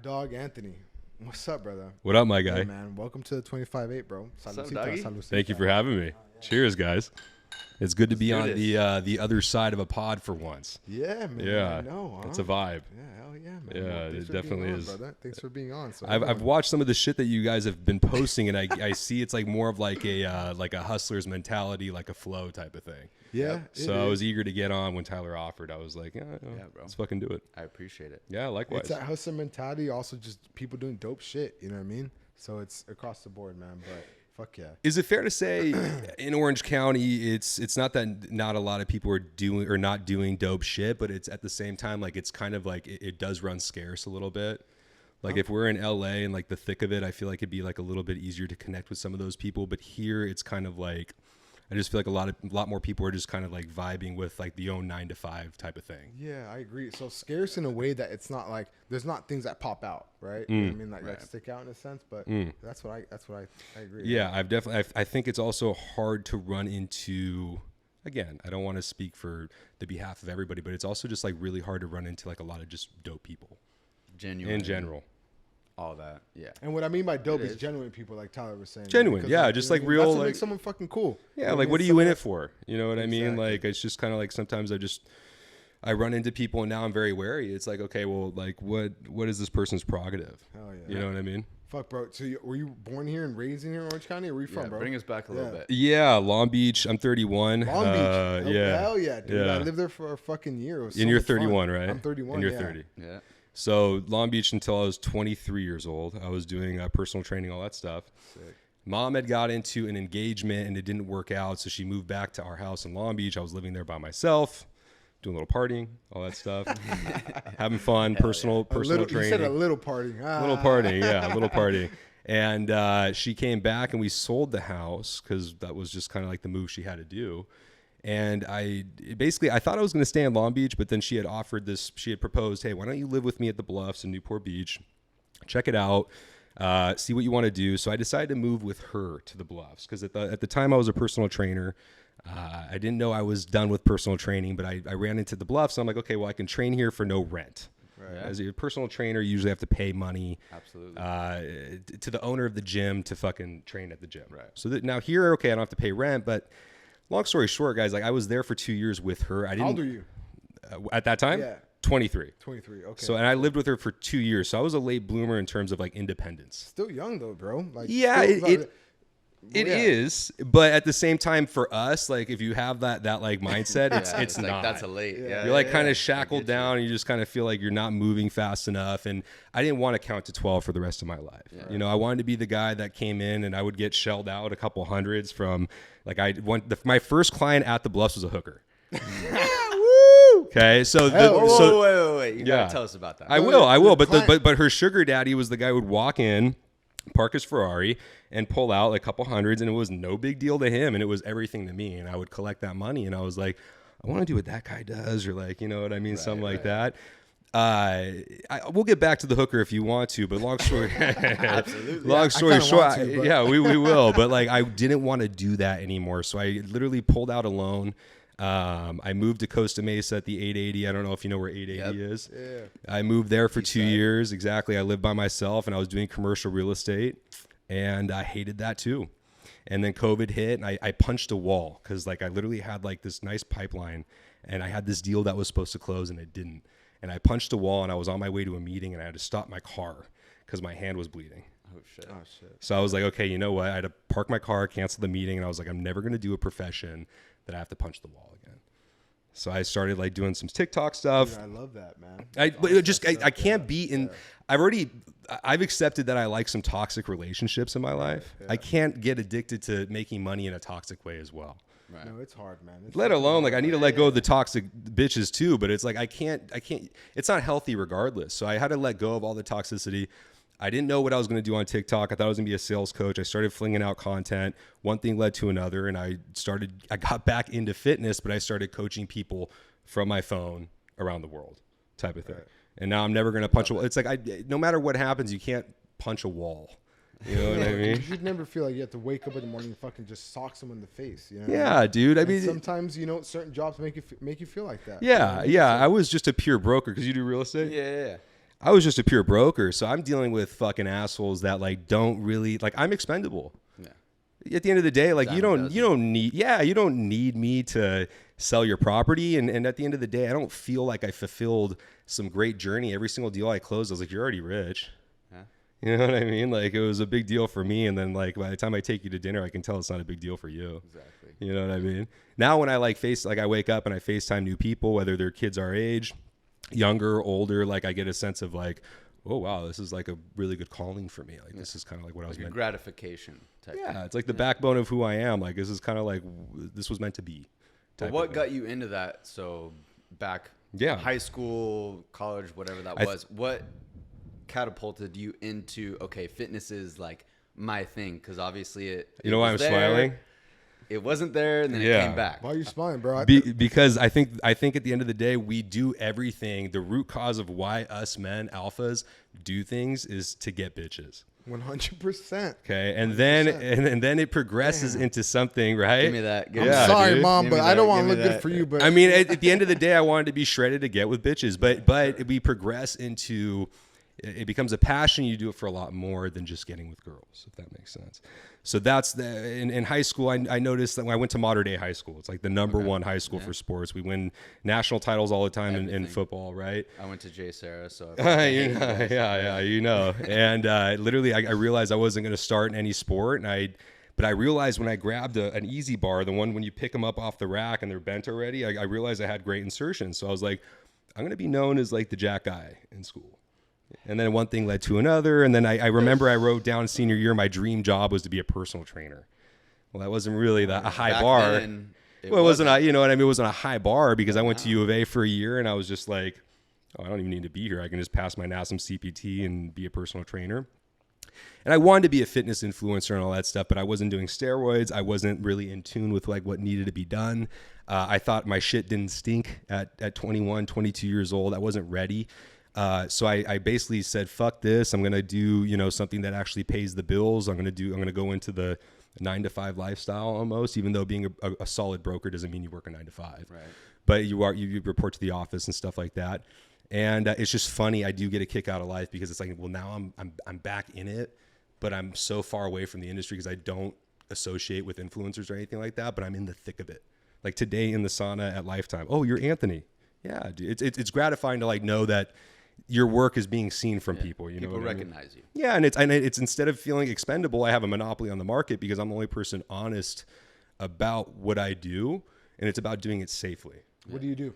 dog Anthony. What's up, brother? What up, my guy? Hey, man. Welcome to the 25-8, bro. What's up, doggy? Thank you for having me. Cheers, guys. It's good to be on the other side of a pod for once. Yeah, man. Yeah, I know. Huh? It's a vibe. Yeah, hell yeah, man. Yeah, Thanks it for definitely being on, is. brother. Thanks for being on. So I've watched some of the shit that you guys have been posting, and I see it's like more of like a hustler's mentality, like a flow type of thing. Yeah. So I was eager to get on when Tyler offered. I was like, yeah, bro. let's fucking do it. I appreciate it. Yeah, likewise. It's that hustler mentality. Also, just people doing dope shit. You know what I mean? So it's across the board, man. But fuck yeah. Is it fair to say in Orange County, it's not that not a lot of people are doing or not doing dope shit, but it's at the same time like it's kind of like it does run scarce a little bit. Like if we're in LA and like the thick of it, I feel like it'd be like a little bit easier to connect with some of those people. But here it's kind of like I just feel like a lot more people are just kind of like vibing with like the own 9 to 5 type of thing. Yeah, I agree. So scarce in a way that it's not like there's not things that pop out, right? You know what I mean, like that stick out in a sense. But that's what I agree. Yeah, I think it's also hard to run into. Again, I don't want to speak for the behalf of everybody, but it's also just like really hard to run into like a lot of just dope people. Genuine. In general. All that, yeah. And what I mean by dope is genuine people, like Tyler was saying. Genuine, because, yeah, just you know like what I mean? real, That's what like makes someone fucking cool. Yeah, You know like what are you in it for? You know what I mean? Like it's just kind of like sometimes I run into people and now I'm very wary. It's like, okay, well, like what is this person's prerogative? Hell yeah. You know what I mean? Fuck, bro. So were you born here and raised in here in Orange County? Or where you from, bro? Bring us back a little bit. Yeah, Long Beach. I'm 31. Long Beach. Yeah. Hell yeah, dude. Yeah. I lived there for a fucking year. It was so And you're much fun. 31, right? I'm 31. And you're yeah. 30. Yeah. So Long Beach until I was 23 years old. I was doing personal training, all that stuff. Sick. Mom had got into an engagement and it didn't work out, so she moved back to our house in Long Beach. I was living there by myself, doing a little partying, all that stuff, having fun, personal training. You said a little partying. Little partying, yeah, a little partying. And she came back and we sold the house because that was just kind of like the move she had to do. And I thought I was going to stay in Long Beach, but then she had proposed, hey, why don't you live with me at the Bluffs in Newport Beach? Check it out. See what you want to do. So I decided to move with her to the Bluffs because at the time I was a personal trainer. I didn't know I was done with personal training, but I ran into the Bluffs. And I'm like, okay, well, I can train here for no rent. Right. As a personal trainer, you usually have to pay money to the owner of the gym to fucking train at the gym. Right. So now here, okay, I don't have to pay rent, but long story short, guys, like I was there for 2 years with her. How old are you? At that time? Yeah. 23. 23, okay. So, and I lived with her for 2 years. So I was a late bloomer in terms of like independence. Still young though, bro. Like, yeah, it is. But at the same time for us, like if you have that like mindset, it's not. Like, that's a late. Yeah. You're like kind of shackled down and you just kind of feel like you're not moving fast enough. And I didn't want to count to 12 for the rest of my life. Yeah. You know, I wanted to be the guy that came in and I would get shelled out a couple hundreds from like my first client at the Bluffs was a hooker. Okay, so wait. You gotta tell us about that. I will. But her sugar daddy was the guy who would walk in, park his Ferrari, and pull out like a couple hundreds, and it was no big deal to him, and it was everything to me. And I would collect that money, and I was like, I want to do what that guy does, or like, you know what I mean, something like that. We'll get back to the hooker if you want to, but long story, long story short, we will. But like, I didn't want to do that anymore, so I literally pulled out a loan. I moved to Costa Mesa at the 880. I don't know if you know where 880 is. Yeah. I moved there for 2 years. Exactly. I lived by myself and I was doing commercial real estate and I hated that too. And then COVID hit and I punched a wall because like I literally had like this nice pipeline and I had this deal that was supposed to close and it didn't. And I punched a wall and I was on my way to a meeting and I had to stop my car because my hand was bleeding. Oh shit. So I was like, okay, you know what? I had to park my car, cancel the meeting. And I was like, I'm never going to do a profession that I have to punch the wall again. So I started like doing some TikTok stuff. Dude, I love that, man. I can't be in. I've accepted that I like some toxic relationships in my life. Yeah. I can't get addicted to making money in a toxic way as well. Right. No, it's hard, man. Let alone like I need to let go of the toxic bitches too. But it's like I can't. It's not healthy regardless. So I had to let go of all the toxicity. I didn't know what I was going to do on TikTok. I thought I was going to be a sales coach. I started flinging out content. One thing led to another, and I got back into fitness, but I started coaching people from my phone around the world type of thing. Right. And now I'm never going to punch a wall. It's like no matter what happens, you can't punch a wall. You know what I mean? You should never feel like you have to wake up in the morning and fucking just sock someone in the face. You know yeah, I mean? Dude. I mean, sometimes certain jobs make you feel like that. Yeah, yeah. I was just a pure broker because you do real estate. Yeah. I was just a pure broker. So I'm dealing with fucking assholes that like don't really like, I'm expendable. Yeah. At the end of the day, like you don't need me to sell your property. And at the end of the day, I don't feel like I fulfilled some great journey. Every single deal I closed, I was like, you're already rich. You know what I mean? Like it was a big deal for me. And then like by the time I take you to dinner, I can tell it's not a big deal for you. Exactly. You know what I mean? Now when I like I wake up and I FaceTime new people, whether they're kids our age, younger, older, like I get a sense of like, oh wow, this is like a really good calling for me. Like this is kind of like what I was meant. Gratification type. Yeah, thing. it's like the backbone of who I am. Like this is kind of like this was meant to be. But what got you into that? So back, high school, college, whatever that was. What catapulted you into fitness is like my thing? Because obviously it. You know why I'm smiling? It wasn't there, and then it came back. Why are you smiling, bro? Because I think at the end of the day, we do everything. The root cause of why us men, alphas, do things is to get bitches. 100%. Okay, and then it progresses into something, right? Give me that. I'm sorry, Mom, but I don't want to look good for you. But I mean, at the end of the day, I wanted to be shredded to get with bitches, but we progress into. It becomes a passion. You do it for a lot more than just getting with girls, if that makes sense. So that's in high school. I noticed that when I went to Modern Day High School, it's like the number one high school for sports. We win national titles all the time in football, right? I went to J. Sarah, so you know. And literally, I realized I wasn't going to start in any sport, but I realized when I grabbed an easy bar, the one when you pick them up off the rack and they're bent already, I realized I had great insertion. So I was like, I'm going to be known as like the jack guy in school. And then one thing led to another. And then I remember I wrote down senior year, my dream job was to be a personal trainer. Well, that wasn't really a high bar. It wasn't a, you know what I mean? It wasn't a high bar because I went to U of A for a year and I was just like, oh, I don't even need to be here. I can just pass my NASM CPT and be a personal trainer. And I wanted to be a fitness influencer and all that stuff, but I wasn't doing steroids. I wasn't really in tune with like what needed to be done. I thought my shit didn't stink at 21, 22 years old. I wasn't ready. So I basically said, fuck this. I'm going to do, something that actually pays the bills. I'm going to go into the 9-to-5 lifestyle almost, even though being a solid broker doesn't mean you work a 9-to-5, right? But you report to the office and stuff like that. And it's just funny. I do get a kick out of life because it's like, well, now I'm back in it, but I'm so far away from the industry because I don't associate with influencers or anything like that, but I'm in the thick of it. Like today in the sauna at Lifetime. Oh, you're Anthony. Yeah, dude. It's gratifying to like know that your work is being seen from people. People recognize you. Yeah, and it's instead of feeling expendable, I have a monopoly on the market because I'm the only person honest about what I do, and it's about doing it safely. What do you do?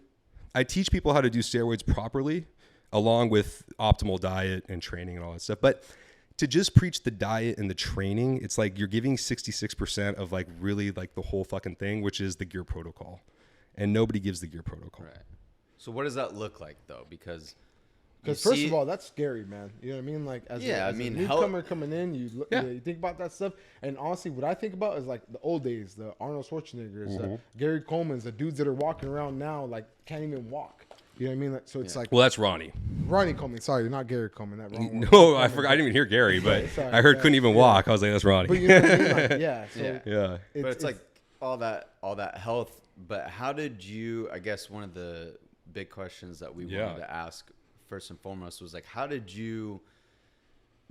I teach people how to do steroids properly, along with optimal diet and training and all that stuff. But to just preach the diet and the training, it's like you're giving 66% of like really like the whole fucking thing, which is the gear protocol, and nobody gives the gear protocol. Right. So what does that look like though? Because first of all, that's scary, man. You know what I mean? Like, as a newcomer coming in, you think about that stuff. And honestly, what I think about is like the old days, the Arnold Schwarzeneggers, Gary Coleman's, the dudes that are walking around now, like can't even walk. You know what I mean? Like, so it's like, well, that's Ronnie Coleman. Sorry, not Gary Coleman. That wrong. No, I forgot. I didn't even hear Gary, but sorry, I heard couldn't even walk. I was like, that's Ronnie. But you know what I mean? Like, yeah. So yeah. But it's like all that health. But how did you? I guess one of the big questions that we wanted to ask first and foremost was like, how did you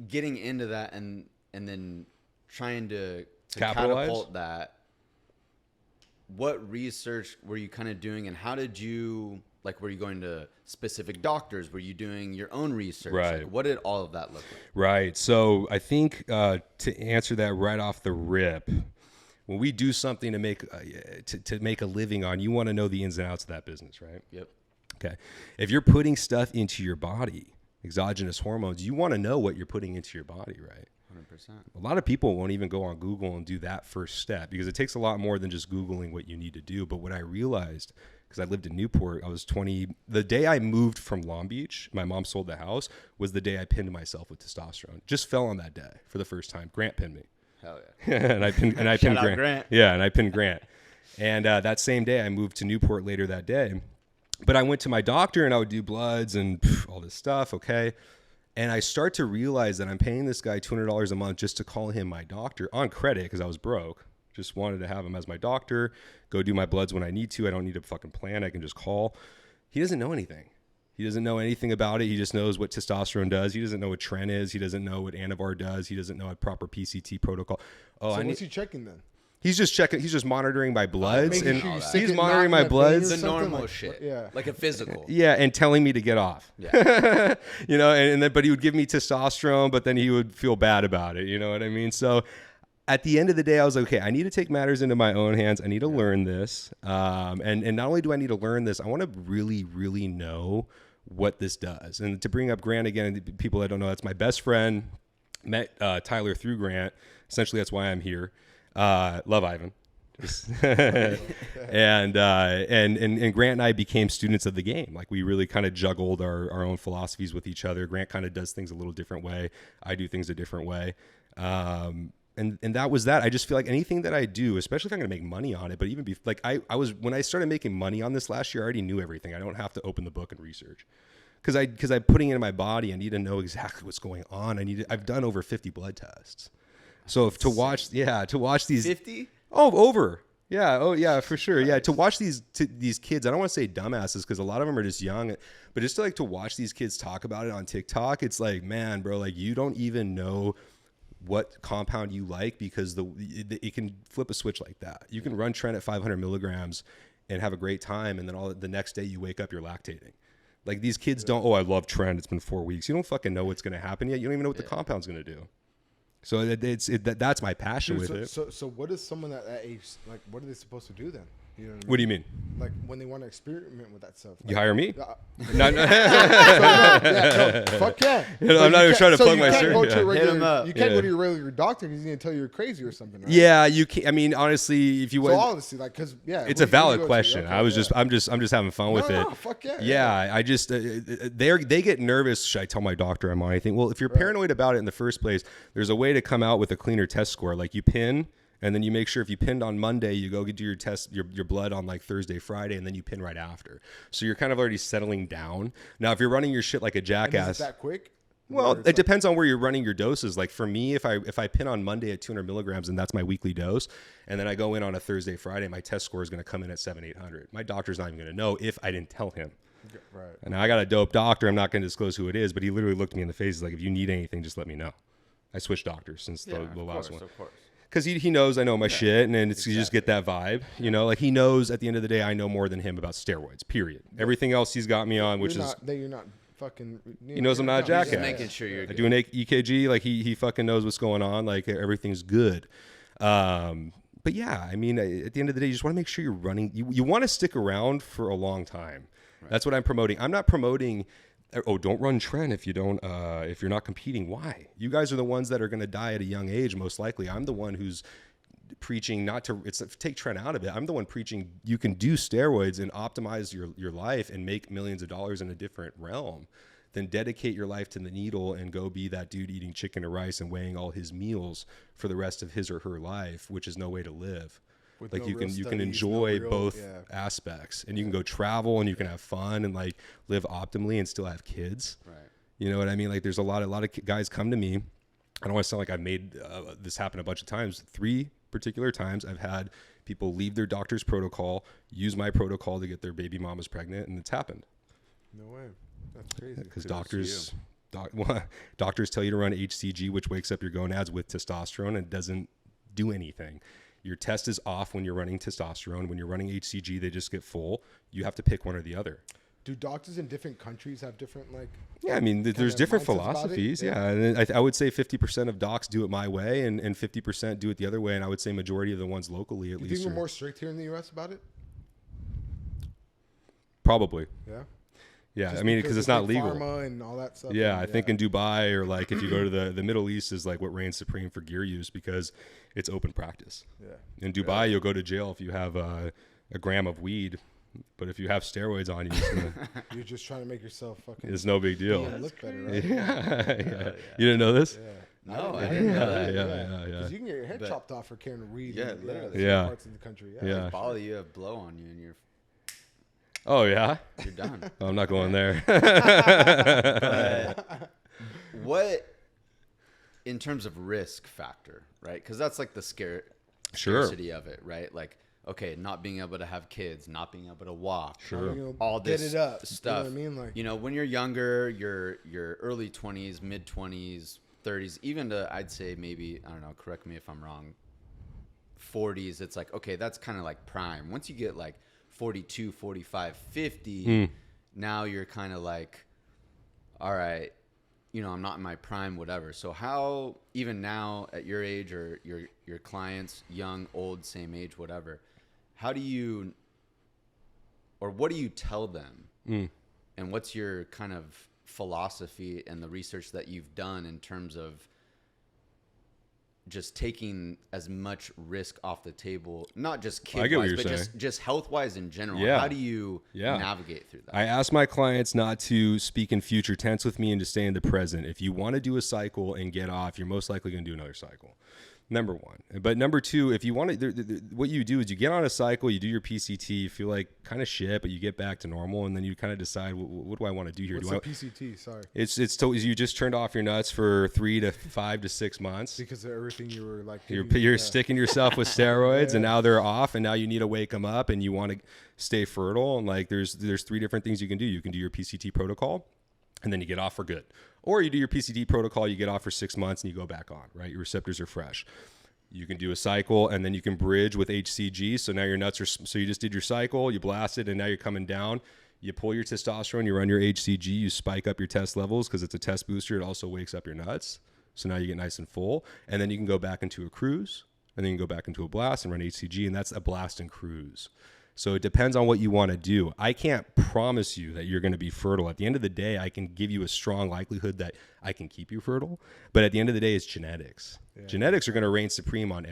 getting into that and then trying to catapult that? What research were you kind of doing, and how did you were you going to specific doctors? Were you doing your own research? Right. Like, what did all of that look like? Right. So I think to answer that right off the rip, when we do something to make a living on, you want to know the ins and outs of that business, right? Yep. Okay. If you're putting stuff into your body, exogenous hormones, you want to know what you're putting into your body, right? 100%. A lot of people won't even go on Google and do that first step because it takes a lot more than just Googling what you need to do. But what I realized, because I lived in Newport, I was 20. The day I moved from Long Beach, my mom sold the house, was the day I pinned myself with testosterone. Just fell on that day for the first time. Grant pinned me. Hell yeah. and I pinned Grant. Yeah, and I pinned Grant. And that same day, I moved to Newport later that day. But I went to my doctor and I would do bloods and all this stuff, okay? And I start to realize that I'm paying this guy $200 a month just to call him my doctor on credit because I was broke. Just wanted to have him as my doctor, go do my bloods when I need to. I don't need a fucking plan. I can just call. He doesn't know anything. He doesn't know anything about it. He just knows what testosterone does. He doesn't know what tren is. He doesn't know what Anavar does. He doesn't know a proper PCT protocol. Oh, so what's he checking then? He's just checking. He's just monitoring my bloods, and sure he's monitoring my bloods. The normal shit, like a physical. Yeah, and telling me to get off. Yeah. You know, and then but he would give me testosterone, but then he would feel bad about it. You know what I mean? So at the end of the day, I was like, okay, I need to take matters into my own hands. I need to learn this, and not only do I need to learn this, I want to really, really know what this does. And to bring up Grant again, people that don't know, that's my best friend. Met Tyler through Grant. Essentially, that's why I'm here. Love Ivan. and Grant and I became students of the game. Like we really kind of juggled our own philosophies with each other. Grant kind of does things a little different way. I do things a different way. And that was that. I just feel like anything that I do, especially if I'm going to make money on it, but even like I was, when I started making money on this last year, I already knew everything. I don't have to open the book and research. Because I'm putting it in my body, I need to know exactly what's going on. I've done over 50 blood tests. So to watch these 50? Oh, over. Yeah. Oh, yeah, for sure. Yeah. To watch these kids, I don't want to say dumbasses because a lot of them are just young, but just to watch these kids talk about it on TikTok, it's like, man, bro, like you don't even know what compound you like because it can flip a switch like that. You can run tren at 500 milligrams and have a great time, and then the next day you wake up, you're lactating. Like these kids don't. Oh, I love tren. It's been 4 weeks. You don't fucking know what's going to happen yet. You don't even know what the compound's going to do. So that's my passion with it. So what is someone at that age, like, what are they supposed to do then? You know what do you mean? Like when they want to experiment with that stuff. Like, you hire me? Fuck yeah. I'm not even trying to plug my shirt. You can't go to your regular doctor because he's going to tell you you're crazy or something. Right? Yeah, you can't. I mean, honestly, if you want. So honestly, like, because it's a valid question. I'm just having fun with it. Fuck yeah. Yeah, I just they get nervous. Should I tell my doctor I'm on anything? Well, if you're paranoid about it in the first place, there's a way to come out with a cleaner test score. Like you pin. And then you make sure if you pinned on Monday, you go do your test, your blood on like Thursday, Friday, and then you pin right after. So you're kind of already settling down. Now, if you're running your shit like a jackass, is it that quick? Well, it depends on where you're running your doses. Like for me, if I pin on Monday at 200 milligrams, and that's my weekly dose, and then I go in on a Thursday, Friday, my test score is going to come in at 700-800. My doctor's not even going to know if I didn't tell him. Right. And I got a dope doctor. I'm not going to disclose who it is, but he literally looked me in the face. He's like, if you need anything, just let me know. I switched doctors since the last one. Of course. Because he knows I know my shit, and then you just get that vibe. You know, like he knows at the end of the day, I know more than him about steroids, period. Everything else he's got me on, you're not fucking... He knows I'm not a jackass. Just making sure you're good. I do an EKG, like he fucking knows what's going on, like everything's good. But yeah, I mean, at the end of the day, you just want to make sure you're running. You want to stick around for a long time. Right. That's what I'm promoting. I'm not promoting... Oh, don't run tren if you're not competing. Why? You guys are the ones that are going to die at a young age, most likely. I'm the one who's preaching take tren out of it. I'm the one preaching you can do steroids and optimize your life and make millions of dollars in a different realm. Then dedicate your life to the needle and go be that dude eating chicken or rice and weighing all his meals for the rest of his or her life, which is no way to live. With like you can enjoy both aspects, and you can go travel and you can have fun and like live optimally and still have kids. Right. You know what I mean? Like there's a lot of guys come to me. I don't want to sound like I've made this happen a bunch of times. 3 particular times I've had people leave their doctor's protocol, use my protocol to get their baby mamas pregnant, and it's happened. No way. That's crazy. Because doctors tell you to run HCG, which wakes up your gonads with testosterone and doesn't do anything. Your test is off when you're running testosterone. When you're running HCG, they just get full. You have to pick one or the other. Do doctors in different countries have different, like... Yeah, I mean, there's different philosophies. Yeah. And I would say 50% of docs do it my way and 50% do it the other way. And I would say majority of the ones locally, at least. You think we're more strict here in the U.S. about it? Probably. Yeah. Yeah, I mean, because it's not legal. Pharma and all that stuff. Yeah, I think in Dubai or like if you go to the Middle East is like what reigns supreme for gear use because it's open practice. Yeah. In Dubai, you'll go to jail if you have a gram of weed, but if you have steroids on you, you're just trying to make yourself fucking. It's no big deal. Look better, right? Yeah. You didn't know this? Yeah. No, I didn't know that. Yeah. Because you can get your head chopped off for carrying weed. Yeah, in literally. parts of the country. Yeah. Like Bali, you have blow on you and you're. Oh yeah. You're done. I'm not going there. What, in terms of risk factor, right? Because that's like the scarcity of it, right? Like, okay, not being able to have kids, not being able to walk, sure, all this get it up, stuff. You know what I mean? Like, you know, when you're younger, your early 20s, mid 20s, 30s, even to, I'd say maybe, I don't know, correct me if I'm wrong, 40s, it's like, okay, that's kind of like prime. Once you get like 42, 45, 50, now you're kind of like, all right, you know, I'm not in my prime, whatever. So how, even now at your age or your clients, young, old, same age, whatever, how do you, or what do you tell them? And what's your kind of philosophy and the research that you've done in terms of just taking as much risk off the table, not just kid-wise, but just health-wise in general? Yeah. How do you navigate through that? I ask my clients not to speak in future tense with me and to stay in the present. If you want to do a cycle and get off, you're most likely going to do another cycle. Number one. But number two, if you want to, what you do is you get on a cycle, you do your PCT, you feel like kind of shit, but you get back to normal, and then you kind of decide, what do I want to do here? What's a PCT? Sorry. It's you just turned off your nuts for 3 to 5 to 6 months. Because of everything you were like. You're sticking yourself with steroids, and now they're off, and now you need to wake them up, and you want to stay fertile. And like there's 3 different things you can do. You can do your PCT protocol, and then you get off for good. Or you do your PCT protocol, you get off for 6 months, and you go back on, right? Your receptors are fresh. You can do a cycle, and then you can bridge with HCG. So now your nuts are, so you just did your cycle, you blasted, and now you're coming down. You pull your testosterone, you run your HCG, you spike up your test levels because it's a test booster. It also wakes up your nuts. So now you get nice and full. And then you can go back into a cruise, and then you can go back into a blast and run HCG, and that's a blast and cruise. So it depends on what you want to do. I can't promise you that you're going to be fertile. At the end of the day, I can give you a strong likelihood that I can keep you fertile. But at the end of the day, it's genetics. Yeah. Genetics are going to reign supreme on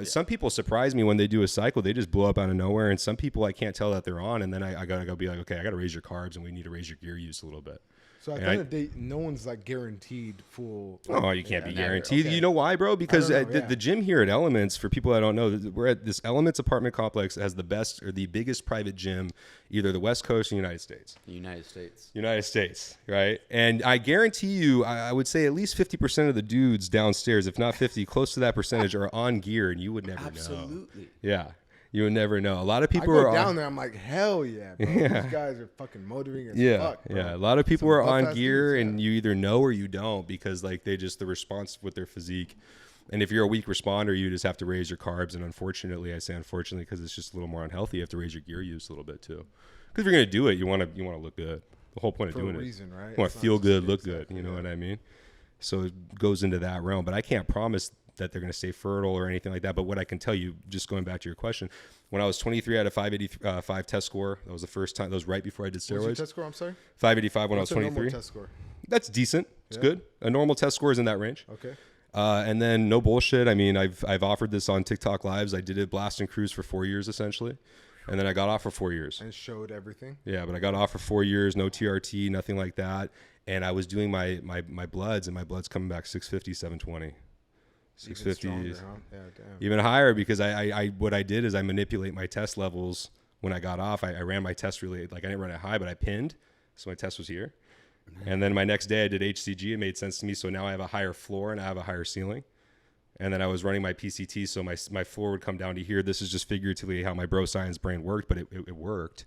some people surprise me when they do a cycle. They just blow up out of nowhere. And some people I can't tell that they're on. And then I got to go be like, okay, I got to raise your carbs, and we need to raise your gear use a little bit. So at the end of the day, no one's like guaranteed full. Oh, you can't be guaranteed. Okay. You know why, bro? Because the gym here at Elements, for people that don't know, we're at this Elements apartment complex that has the best or the biggest private gym, either the West Coast or the United States. United States, right? And I guarantee you, I would say at least 50% of the dudes downstairs, if not 50, close to that percentage, are on gear, and you would never know. Absolutely. Yeah. You would never know. A lot of people are down there. I'm like, hell yeah, bro. Yeah. These guys are fucking motoring as fuck, bro. Yeah. A lot of people are on gear, and you either know or you don't, because like the response with their physique. And if you're a weak responder, you just have to raise your carbs. And unfortunately, I say unfortunately because it's just a little more unhealthy, you have to raise your gear use a little bit too. Because if you're gonna do it, you want to look good. The whole point of doing it, right? You want to feel good, look good. You know what I mean? So it goes into that realm. But I can't promise that they're going to stay fertile or anything like that. But what I can tell you, just going back to your question, when I was 23, I had a 585 test score. That was the first time. That was right before I did steroids. What's your test score? I'm sorry? 585 when I was 23. What's a normal test score? That's decent. It's good. A normal test score is in that range. Okay. And then no bullshit. I mean, I've offered this on TikTok Lives. I did it blast and cruise for 4 years essentially. And then I got off for 4 years. And showed everything? Yeah, but I got off for 4 years, no TRT, nothing like that. And I was doing my bloods, and my bloods coming back 650, 720. 650s, even higher, because I what I did is I manipulate my test levels. When I got off, I ran my test really, like I didn't run it high, but I pinned, so my test was here. And then my next day I did HCG. It made sense to me, so now I have a higher floor and I have a higher ceiling. And then I was running my PCT, so my floor would come down to here. This is just figuratively how my bro science brain worked, but it worked.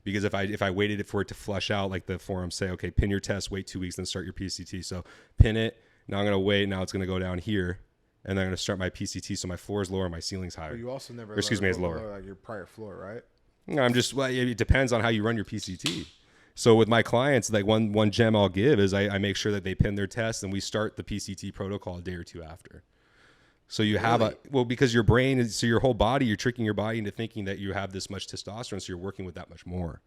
Because if I waited for it to flush out, like the forums say, okay, pin your test, wait 2 weeks, then start your PCT. So pin it. Now I'm going to wait. Now it's going to go down here. And then I'm going to start my PCT, so my floor is lower, my ceiling's higher. But you also never, is lower. Like your prior floor, right? No, it depends on how you run your PCT. So with my clients, like one gem I'll give is I make sure that they pin their test, and we start the PCT protocol a day or two after. So you have because your brain is, so your whole body, you're tricking your body into thinking that you have this much testosterone, so you're working with that much more.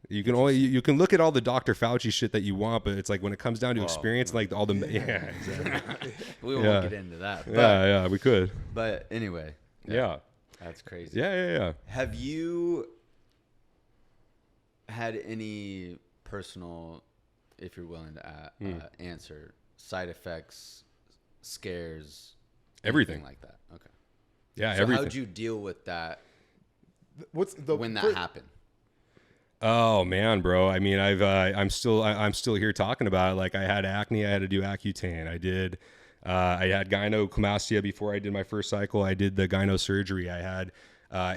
You can look at all the Dr. Fauci shit that you want, but it's like when it comes down to experience, like all the exactly. We won't get into that. But, we could. But anyway, that's crazy. Yeah. Have you had any personal, if you're willing to answer, side effects, scares, everything like that? Okay. Yeah, so everything. How'd you deal with that? When that happened? Oh man, bro. I mean, I'm still here talking about it. Like I had acne, I had to do Accutane. I did I had gynecomastia before I did my first cycle. I did the gyno surgery. I had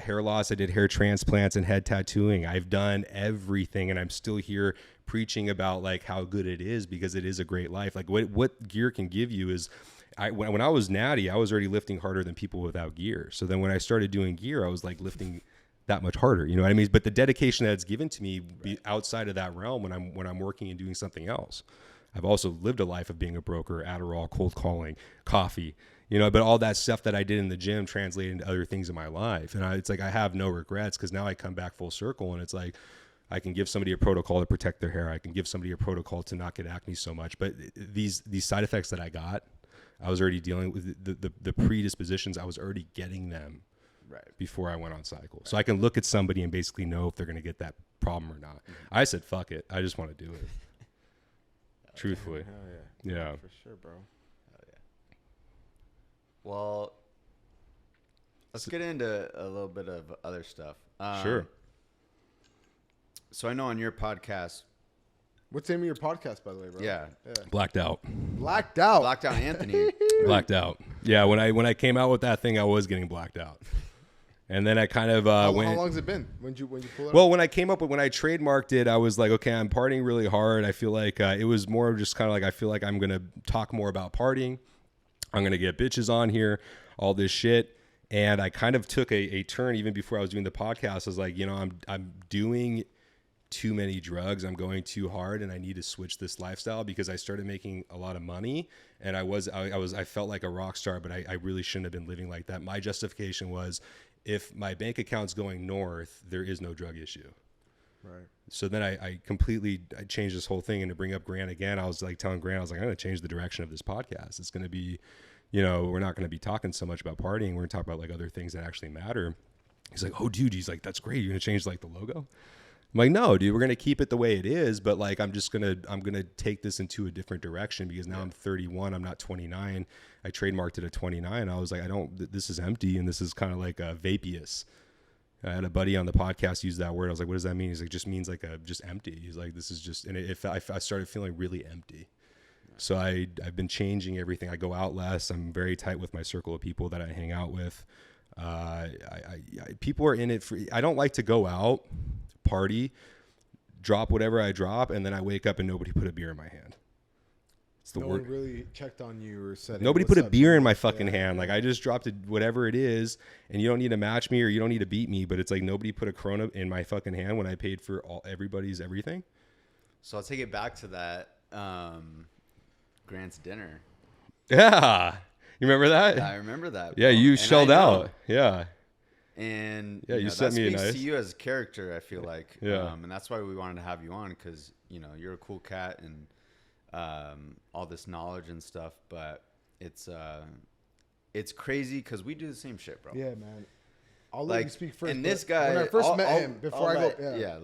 hair loss. I did hair transplants and head tattooing. I've done everything, and I'm still here preaching about like how good it is, because it is a great life. Like what gear can give you is, when I was natty, I was already lifting harder than people without gear. So then when I started doing gear, I was like lifting that much harder. You know what I mean? But the dedication that's given to me outside of that realm when I'm working and doing something else. I've also lived a life of being a broker, Adderall, cold calling, coffee, you know, but all that stuff that I did in the gym translated into other things in my life. And it's like, I have no regrets, because now I come back full circle, and it's like, I can give somebody a protocol to protect their hair. I can give somebody a protocol to not get acne so much. But these side effects that I got, I was already dealing with the predispositions. I was already getting them before I went on cycle. So I can look at somebody and basically know if they're going to get that problem or not. I said, fuck it. I just want to do it. Truthfully. Hell yeah. Yeah. For sure, bro. Hell yeah. Well, let's get into a little bit of other stuff. Sure. So I know on your podcast. What's the name of your podcast, by the way, bro? Yeah. Blacked out. Blacked out. Blacked out Anthony. Blacked out. Yeah. When I came out with that thing, I was getting blacked out. And then I kind of how long's it been? When you pull it? Well, when I trademarked it, I was like, okay, I'm partying really hard. I feel like it was more just kind of like, I feel like I'm gonna talk more about partying. I'm gonna get bitches on here, all this shit. And I kind of took a turn even before I was doing the podcast. I was like, you know, I'm doing too many drugs. I'm going too hard, and I need to switch this lifestyle, because I started making a lot of money, and I felt like a rock star, but I really shouldn't have been living like that. My justification was, if my bank account's going north, there is no drug issue. Right. So then I changed this whole thing, and to bring up Grant again, I was like telling Grant, I was like, I'm going to change the direction of this podcast. It's going to be, you know, we're not going to be talking so much about partying. We're going to talk about like other things that actually matter. He's like, oh dude, he's like, that's great. You're going to change like the logo? I'm like, no, dude, we're going to keep it the way it is. But like, I'm going to take this into a different direction, because now I'm 31. I'm not 29. I trademarked it at 29. I was like, this is empty. And this is kind of like a vapious. I had a buddy on the podcast use that word. I was like, what does that mean? He's like, just means like just empty. He's like, this is just, and I started feeling really empty. So I've been changing everything. I go out less. I'm very tight with my circle of people that I hang out with. People are in it for, I don't like to go out, party, drop whatever I drop, and then I wake up and nobody put a beer in my hand. It's the word. One really checked on you or said nobody put a beer in my fucking hand. Like, I just dropped it, whatever it is, and you don't need to match me or you don't need to beat me, but it's like nobody put a Corona in my fucking hand when I paid for everybody's everything. So I'll take it back to that Grant's dinner. Yeah. You remember that? Yeah, I remember that. Yeah, you shelled out. Yeah. And yeah, you sent me a nice. That speaks to you as a character, I feel like. Yeah. And that's why we wanted to have you on, because, you know, you're a cool cat and all this knowledge and stuff. But it's crazy because we do the same shit, bro. Yeah, man. I'll let you speak first. And this guy, when I first met him, before I go, yeah.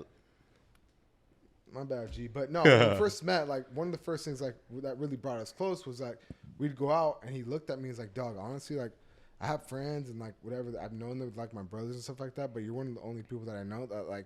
My bad, G. But no, when we first met, like, one of the first things like that really brought us close was like we'd go out and he looked at me. He's like, dog, honestly, like, I have friends and like whatever, I've known them like my brothers and stuff like that, but you're one of the only people that I know that like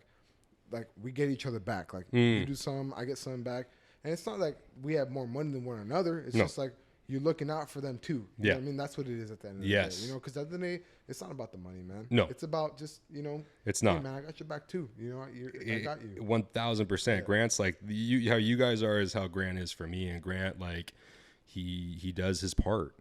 we get each other back. Like you do some, I get some back, and it's not like we have more money than one another. It's just like you're looking out for them too. You know what I mean, that's what it is at the end of the day. You know, because at the end of the day, it's not about the money, man. No, it's about just, you know, it's hey, not. Man, I got your back too. You know, I got you. 1000%. Grant's like how you guys are is how Grant is for me, and Grant, like, he does his part.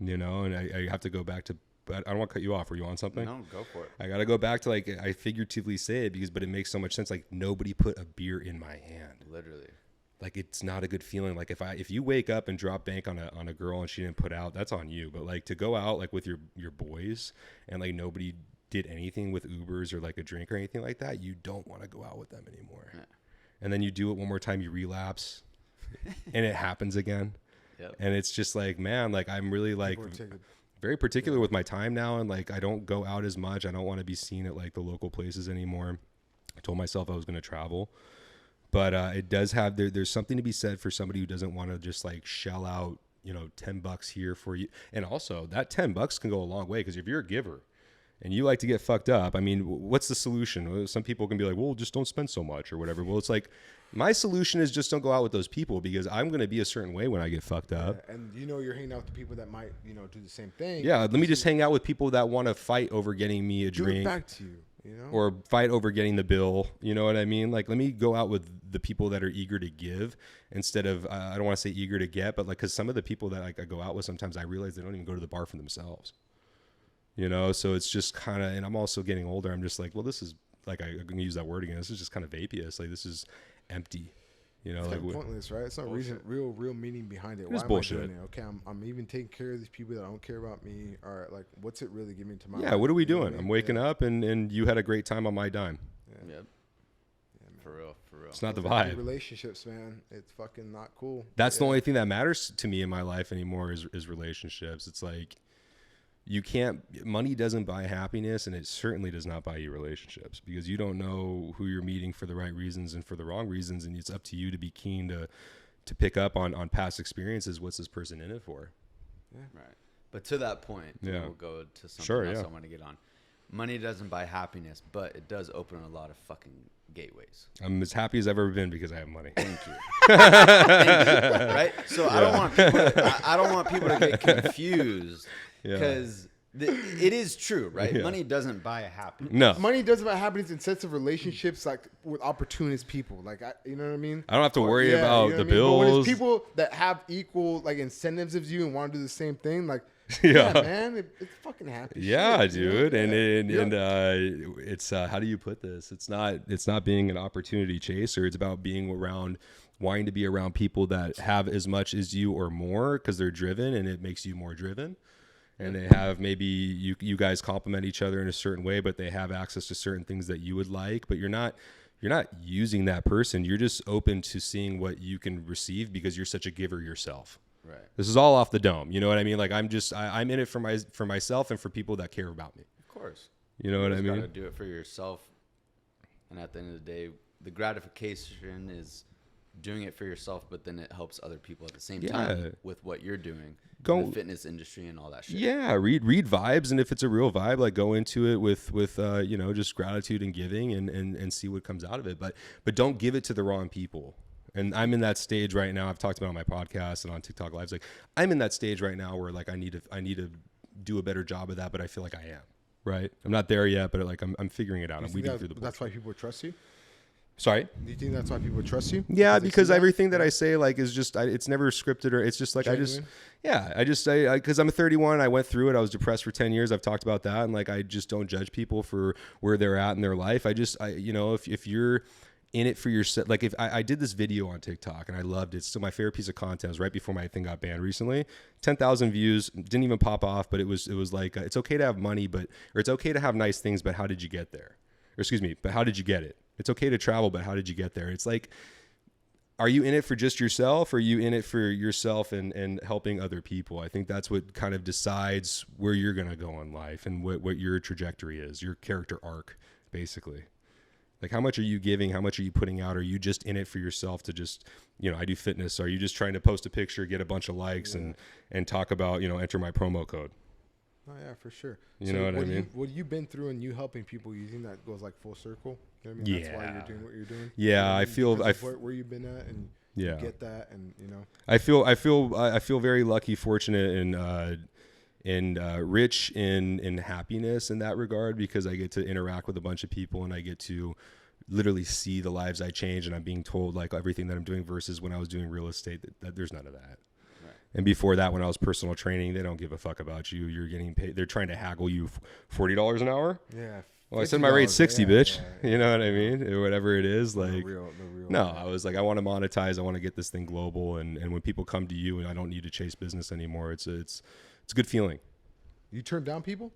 You know, and I have to go back to, but I don't want to cut you off. Were you on something? No, go for it. I got to go back to, like, I figuratively say it but it makes so much sense. Like, nobody put a beer in my hand. Literally. Like, it's not a good feeling. Like, if you wake up and drop bank on a girl and she didn't put out, that's on you. But like, to go out like with your boys and like nobody did anything with Ubers or like a drink or anything like that, you don't want to go out with them anymore. Yeah. And then you do it one more time, you relapse and it happens again. Yep. And it's just like, man, like, I'm really like very particular with my time now. And like, I don't go out as much. I don't want to be seen at like the local places anymore. I told myself I was going to travel, but it does have, there's something to be said for somebody who doesn't want to just like shell out, you know, $10 here for you. And also that $10 can go a long way. Because if you're a giver and you like to get fucked up, I mean, what's the solution? Some people can be like, well, just don't spend so much or whatever. Well, it's like, My solution is just don't go out with those people because I'm going to be a certain way when I get fucked up. And you're hanging out with the people that might, do the same thing. Yeah, let me just hang out with people that want to fight over getting me a drink. Give it back to you, Or fight over getting the bill. You know what I mean? Like, let me go out with the people that are eager to give instead of, I don't want to say eager to get, but like, because some of the people that I go out with, sometimes I realize they don't even go to the bar for themselves. So it's just kind of, and I'm also getting older. I'm just like, well, this is like, I'm going to use that word again. This is just kind of vaporous. Like, this is empty. It's like pointless, right? It's no real meaning behind it. Why am I doing it? Okay, I'm even taking care of these people that don't care about me. Or like, what's it really giving to my life? life? What are we doing? I'm waking up and you had a great time on my dime. Yeah. Yep. For real. It's not the vibe. Relationships, man. It's fucking not cool. That's the only thing that matters to me in my life anymore is relationships. It's like, money doesn't buy happiness, and it certainly does not buy you relationships because you don't know who you're meeting for the right reasons and for the wrong reasons. And it's up to you to be keen to pick up on past experiences. What's this person in it for? Yeah. Right. But to that point, we'll go to something else I want to get on. Money doesn't buy happiness, but it does open a lot of fucking gateways. I'm as happy as I've ever been because I have money. Thank you. Thank you. Right? So I don't want people to get confused. Because it is true, right? Yeah. Money doesn't buy a happiness. No. Money doesn't buy happiness in sense of relationships, like with opportunist people. Like, you know what I mean? I don't have to worry about the bills. But when it's people that have equal like incentives as you and want to do the same thing, like, man, it's fucking happy. Yeah, shit, dude. And it's how do you put this? It's not being an opportunity chaser. It's about being wanting to be around people that have as much as you or more because they're driven and it makes you more driven. And they have maybe you guys complement each other in a certain way, but they have access to certain things that you would like, but you're not using that person. You're just open to seeing what you can receive because you're such a giver yourself. Right. This is all off the dome. You know what I mean? Like I'm in it for myself and for people that care about me. Of course. You know what I mean? You got to do it for yourself. And at the end of the day, the gratification is doing it for yourself, but then it helps other people at the same time with what you're doing. In the fitness industry and all that shit. Yeah, read vibes, and if it's a real vibe, like go into it with just gratitude and giving and see what comes out of it. But don't give it to the wrong people. And I'm in that stage right now. I've talked about it on my podcast and on TikTok Lives. Like I'm in that stage right now where like I need to do a better job of that, but I feel like I am. Right? I'm not there yet, but like I'm figuring it out. I'm weeding through the bullshit. That's why people trust you? Sorry? Do you think that's why people trust you? Yeah, because everything that I say like is just it's never scripted or it's just like genuine? Because I'm 31, I went through it. I was depressed for 10 years. I've talked about that, and like I just don't judge people for where they're at in their life. If you're in it for yourself, like if I did this video on TikTok and I loved it. It's still my favorite piece of content. It was right before my thing got banned recently. 10,000 views, didn't even pop off, but it was like it's okay to have money, or it's okay to have nice things, but how did you get there? But how did you get it? It's okay to travel, but how did you get there? It's like, are you in it for just yourself, or are you in it for yourself and helping other people? I think that's what kind of decides where you're going to go in life and what your trajectory is, your character arc, basically. Like, how much are you giving? How much are you putting out? Are you just in it for yourself to just, I do fitness. Are you just trying to post a picture, get a bunch of likes and talk about, enter my promo code? Oh, yeah, for sure. You know what I mean? What you've been through and you helping people using that goes like full circle. You know what I mean? That's why you're doing what you're doing. Yeah, I feel where you've been at and you get that, and I feel very lucky, fortunate, and rich in happiness in that regard because I get to interact with a bunch of people and I get to literally see the lives I change, and I'm being told like everything that I'm doing versus when I was doing real estate that there's none of that. And before that, when I was personal training, they don't give a fuck about you. You're getting paid. They're trying to haggle you $40 an hour. Yeah. Well, I said my rate's 60, bitch. Yeah. You know what I mean? Or whatever it is. Like, the real I was like, I want to monetize. I want to get this thing global. And when people come to you and I don't need to chase business anymore, it's a good feeling. You turn down people?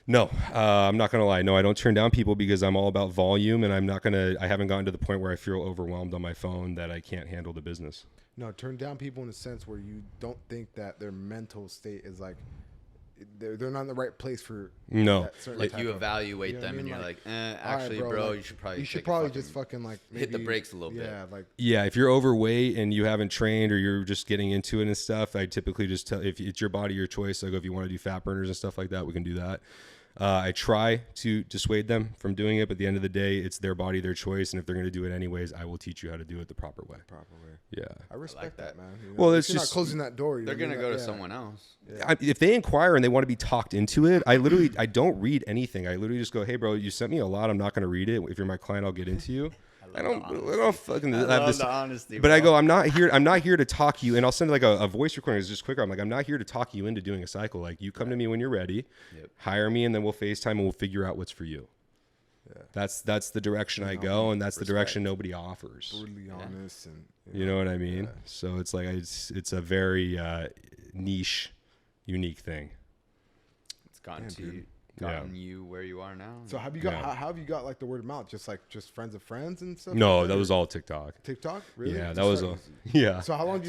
No, I'm not going to lie. No, I don't turn down people because I'm all about volume, and I haven't gotten to the point where I feel overwhelmed on my phone that I can't handle the business. No, turn down people in a sense where you don't think that their mental state is like they're not in the right place for that like you evaluate them and you're like actually, right, bro, you should probably just fucking like maybe hit the brakes a little bit. Yeah, if you're overweight and you haven't trained or you're just getting into it and stuff, I typically just tell if it's your body, your choice. Like if you want to do fat burners and stuff like that, we can do that. I try to dissuade them from doing it, but at the end of the day, it's their body, their choice, and if they're going to do it anyways, I will teach you how to do it the proper way. Yeah, I respect that, man. Well, it's just not closing that door. They're going to go to someone else. Yeah. If they inquire and they want to be talked into it, I don't read anything. I literally just go, hey, bro, you sent me a lot. I'm not going to read it. If you're my client, I'll get into you. I don't fucking have this. Honesty, but bro. I go, I'm not here to talk you. And I'll send like a voice recording. It's just quicker. I'm like, I'm not here to talk you into doing a cycle. Like, you come to me when you're ready, hire me, and then we'll FaceTime and we'll figure out what's for you. Yeah. That's the direction I go, and that's the direction nobody offers. Brutally honest, and you know what I mean. So it's like it's a very niche, unique thing. It's gotten you where you are now. So have you got how have you got like the word of mouth? Just friends of friends and stuff? No, that was all TikTok. TikTok? Really? Yeah, that was all. Yeah. So how long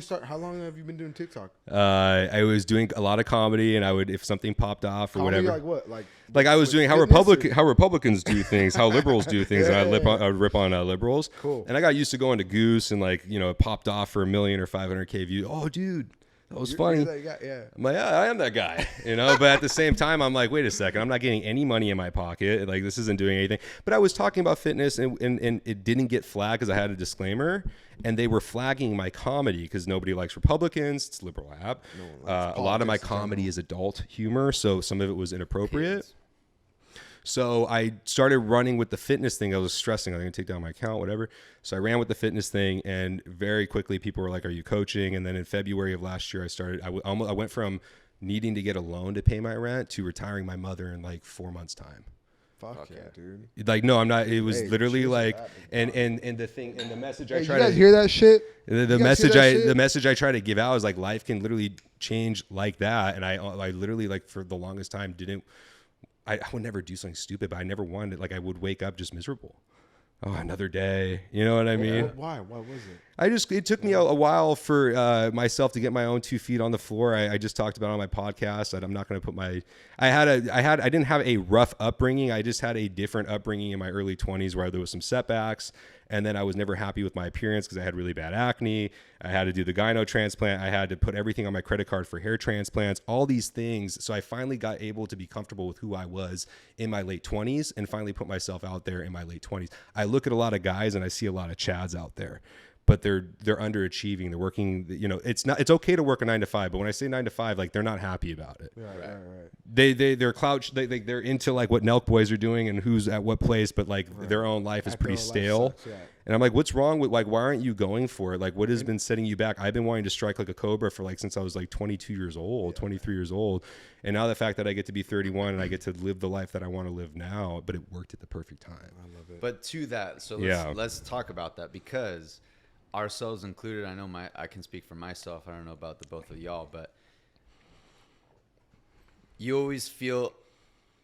have you been doing TikTok? I was doing a lot of comedy, and I would, if something popped off or whatever. Like what? Like I was doing how Republicans do things, how liberals do things, and I rip on liberals. Cool. And I got used to going to Goose, and like, you know, it popped off for 1 million or 500K views. Oh, dude. That was funny. I'm like, yeah, I am that guy, you know. But at the same time, I'm like, wait a second, I'm not getting any money in my pocket. Like, this isn't doing anything. But I was talking about fitness, and it didn't get flagged because I had a disclaimer, and they were flagging my comedy because nobody likes Republicans. It's a liberal app. A lot of my comedy is adult humor, so some of it was inappropriate. Kids. So I started running with the fitness thing. I was stressing. I'm going to take down my account, whatever. So I ran with the fitness thing, and very quickly people were like, are you coaching? And then in February of last year, I went from needing to get a loan to pay my rent to retiring my mother in like 4 months' time. Fuck yeah, dude. Like, no, I'm not. It was literally like, and the thing, and the message I try to. You guys hear that shit? The message I try to give out is like, life can literally change like that. And I literally, like, for the longest time I would never do something stupid, but I never wanted it. Like, I would wake up just miserable. Oh, another day. You know what I mean? Why? Why was it? It took me a while for myself to get my own 2 feet on the floor. I just talked about it on my podcast that I'm not going to put I didn't have a rough upbringing. I just had a different upbringing in my early 20s where there was some setbacks. And then I was never happy with my appearance because I had really bad acne. I had to do the gyno transplant. I had to put everything on my credit card for hair transplants, all these things. So I finally got able to be comfortable with who I was in my late 20s and finally put myself out there in my late 20s. I look at a lot of guys and I see a lot of Chads out there, but they're underachieving. They're working, you know, it's okay to work a 9 to 5, but when I say 9 to 5, like, they're not happy about it. Right. They're into like what Nelk boys are doing and who's at what place, but like their own life is pretty stale. And I'm like, what's wrong with, like, why aren't you going for it? Like, what has been setting you back? I've been wanting to strike like a cobra for like since I was like 22 years old, 23 years old. And now the fact that I get to be 31 and I get to live the life that I want to live now, but it worked at the perfect time. I love it. But to that, so let's talk about that, because ourselves included, I know I can speak for myself. I don't know about the both of y'all, but you always feel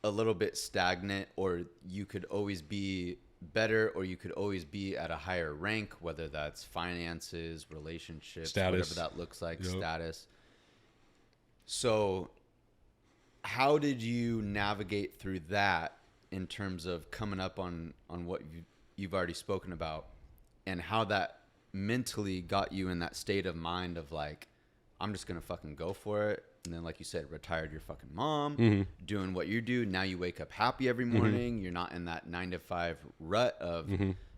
a little bit stagnant, or you could always be better, or you could always be at a higher rank, whether that's finances, relationships, status, whatever that looks like, status. So how did you navigate through that in terms of coming up on what you've already spoken about, and how that mentally got you in that state of mind of like, I'm just going to fucking go for it? And then, like you said, retired your fucking mom, doing what you do. Now you wake up happy every morning. You're not in that 9 to 5 rut of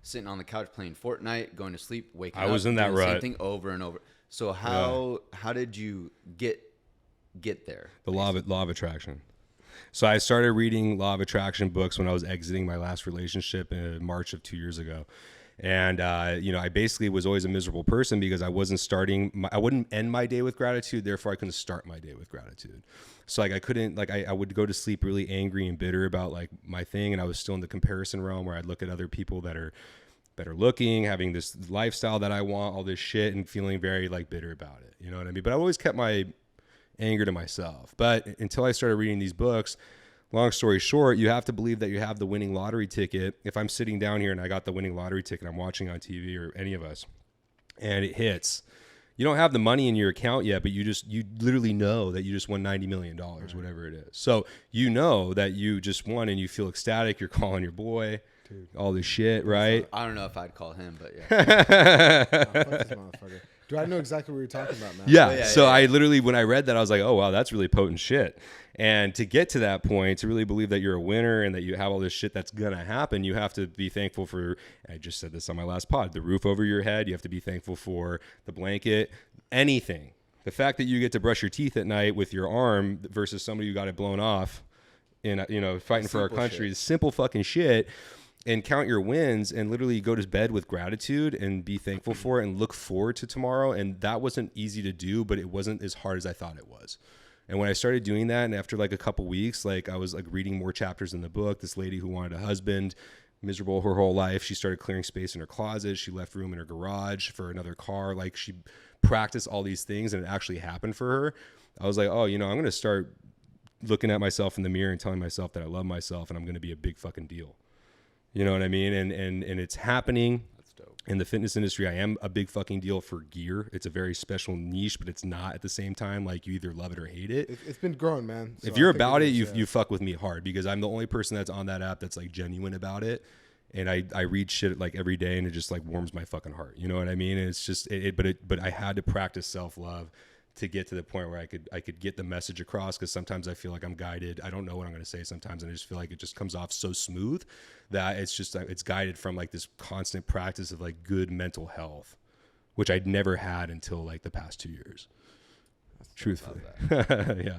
sitting on the couch playing Fortnite, going to sleep, waking up. I was in that rut. Same thing over and over. So how did you get there? The law of attraction. So I started reading law of attraction books when I was exiting my last relationship in March of 2 years ago. And, you know, I basically was always a miserable person because I I wouldn't end my day with gratitude. Therefore, I couldn't start my day with gratitude. So like, I would go to sleep really angry and bitter about like my thing. And I was still in the comparison realm where I'd look at other people that are better looking, having this lifestyle that I want, all this shit, and feeling very like bitter about it. You know what I mean? But I always kept my anger to myself. But until I started reading these books, long story short, you have to believe that you have the winning lottery ticket. If I'm sitting down here and I got the winning lottery ticket, I'm watching on TV, or any of us, and it hits, you don't have the money in your account yet, but you literally know that you just won $90 million, whatever it is. So you know that you just won and you feel ecstatic. You're calling your boy, dude, all this shit, right? I don't know if I'd call him, but yeah. Fuck this motherfucker. Dude, I know exactly what you're talking about, man. Yeah. I literally, when I read that, I was like, oh, wow, that's really potent shit. And to get to that point, to really believe that you're a winner and that you have all this shit that's going to happen, you have to be thankful for, I just said this on my last pod, the roof over your head. You have to be thankful for the blanket, anything. The fact that you get to brush your teeth at night with your arm versus somebody who got it blown off in, fighting for our country is simple fucking shit. And count your wins and literally go to bed with gratitude and be thankful for it and look forward to tomorrow. And that wasn't easy to do, but it wasn't as hard as I thought it was. And when I started doing that, and after like a couple weeks, like I was like reading more chapters in the book. This lady who wanted a husband, miserable her whole life, she started clearing space in her closet. She left room in her garage for another car. Like she practiced all these things and it actually happened for her. I was like, oh, I'm going to start looking at myself in the mirror and telling myself that I love myself and I'm going to be a big fucking deal. You know what I mean? And it's happening. That's dope. In the fitness industry, I am a big fucking deal for gear. It's a very special niche, but it's not at the same time. Like you either love it or hate it. It's been growing, man. So if you're about it, you fuck with me hard because I'm the only person that's on that app that's like genuine about it. And I read shit like every day and it just like warms my fucking heart. You know what I mean? And it's just, but I had to practice self-love to get to the point where I could get the message across, because sometimes I feel like I'm guided. I don't know what I'm going to say sometimes, and I just feel like it just comes off so smooth that it's guided from like this constant practice of like good mental health, which I'd never had until like the past 2 years. Truthfully. Yeah.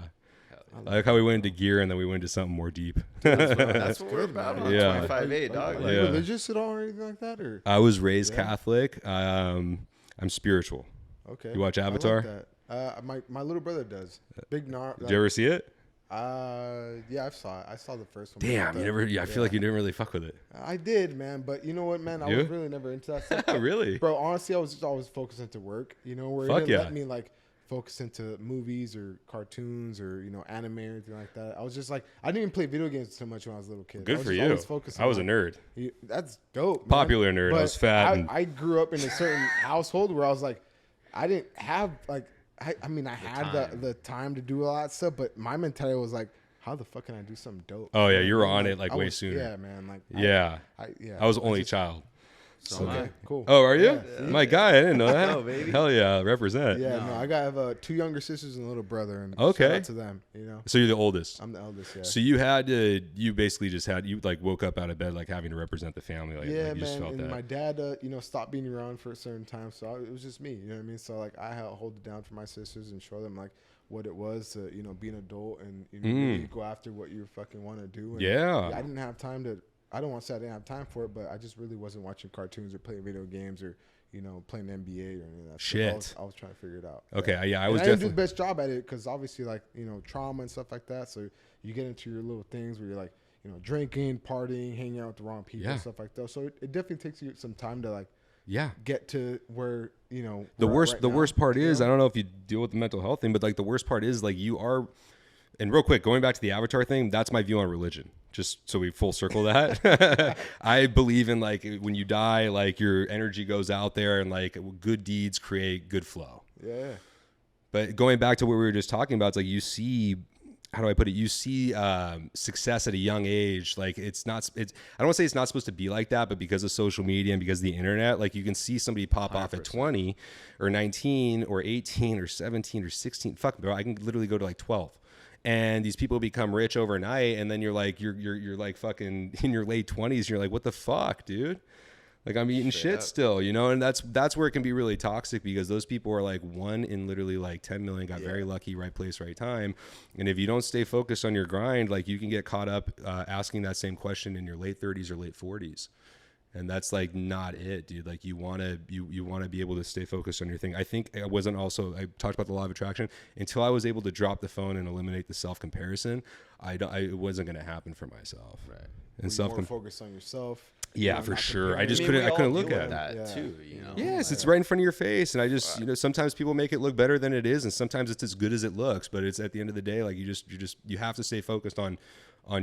I like how we went into gear and then we went into something more deep. That's what we're about. Yeah. 25-8, dog. Are you religious at all or anything like that? Or I was raised Catholic. I'm spiritual. Okay. You watch Avatar? I like that. My little brother does. Big Nar. Did you ever see it? Yeah, I saw it. I saw the first one. Damn, you never. Yeah, I feel like you didn't really fuck with it. I did, man. But you know what, man? I was really never into that stuff. Really, bro? Honestly, I was just always focused into work. Where it didn't let me like focus into movies or cartoons or anime or anything like that. I was just like, I didn't even play video games so much when I was a little kid. Good for you. I was a nerd. That's dope. Popular nerd. But I was fat. I grew up in a certain household where I was like, I didn't have like. I had the time to do a lot of stuff, but my mentality was like, how the fuck can I do something dope? Oh yeah, you were on it like way sooner. Yeah, man. Like I was only child. So okay, cool. Oh, are you? Yeah, my guy, I didn't know that. No, baby. Hell yeah, represent. Yeah, no, I have 2 younger sisters and a little brother, and okay, shout out to them. So you're the oldest. I'm the eldest. Yeah. So you basically just like woke up out of bed like having to represent the family. Like, yeah, like you man. just felt and that. my dad, stopped being around for a certain time, so it was just me. You know what I mean? So like I hold it down for my sisters and show them like what it was to be an adult and really go after what you fucking want to do. And I didn't have time to. I don't want to say I didn't have time for it, but I just really wasn't watching cartoons or playing video games or playing NBA or any of that shit. I was trying to figure it out. Okay, I was definitely. I didn't do the best job at it because obviously, like trauma and stuff like that. So you get into your little things where you're like, drinking, partying, hanging out with the wrong people, and stuff like that. So it definitely takes you some time to like, get to where the worst part is I don't know if you deal with the mental health thing, but like the worst part is like you are. And real quick, going back to the Avatar thing, that's my view on religion. Just so we full circle that. I believe in like when you die, like your energy goes out there and like good deeds create good flow. Yeah. But going back to what we were just talking about, it's like you see, how do I put it? You see success at a young age. Like I don't want to say it's not supposed to be like that, but because of social media and because of the internet, like you can see somebody pop 100%. Off at 20 or 19 or 18 or 17 or 16. Fuck, bro, I can literally go to like 12. And these people become rich overnight, and then you're like like fucking in your late 20s. You're like, what the fuck, dude? Like I'm eating shit still, and that's where it can be really toxic because those people are like 1 in literally like 10 million. Got very lucky, right place, right time. And if you don't stay focused on your grind, like you can get caught up asking that same question in your late 30s or late 40s. And that's like not it, dude. Like you want to be able to stay focused on your thing. I think I talked about the law of attraction until I was able to drop the phone and eliminate the self-comparison. It wasn't going to happen for myself. Right. And more focused on yourself. Yeah, for sure. I just couldn't look at that too, Yes, it's right in front of your face. And I just, sometimes people make it look better than it is. And sometimes it's as good as it looks, but it's at the end of the day, like you have to stay focused on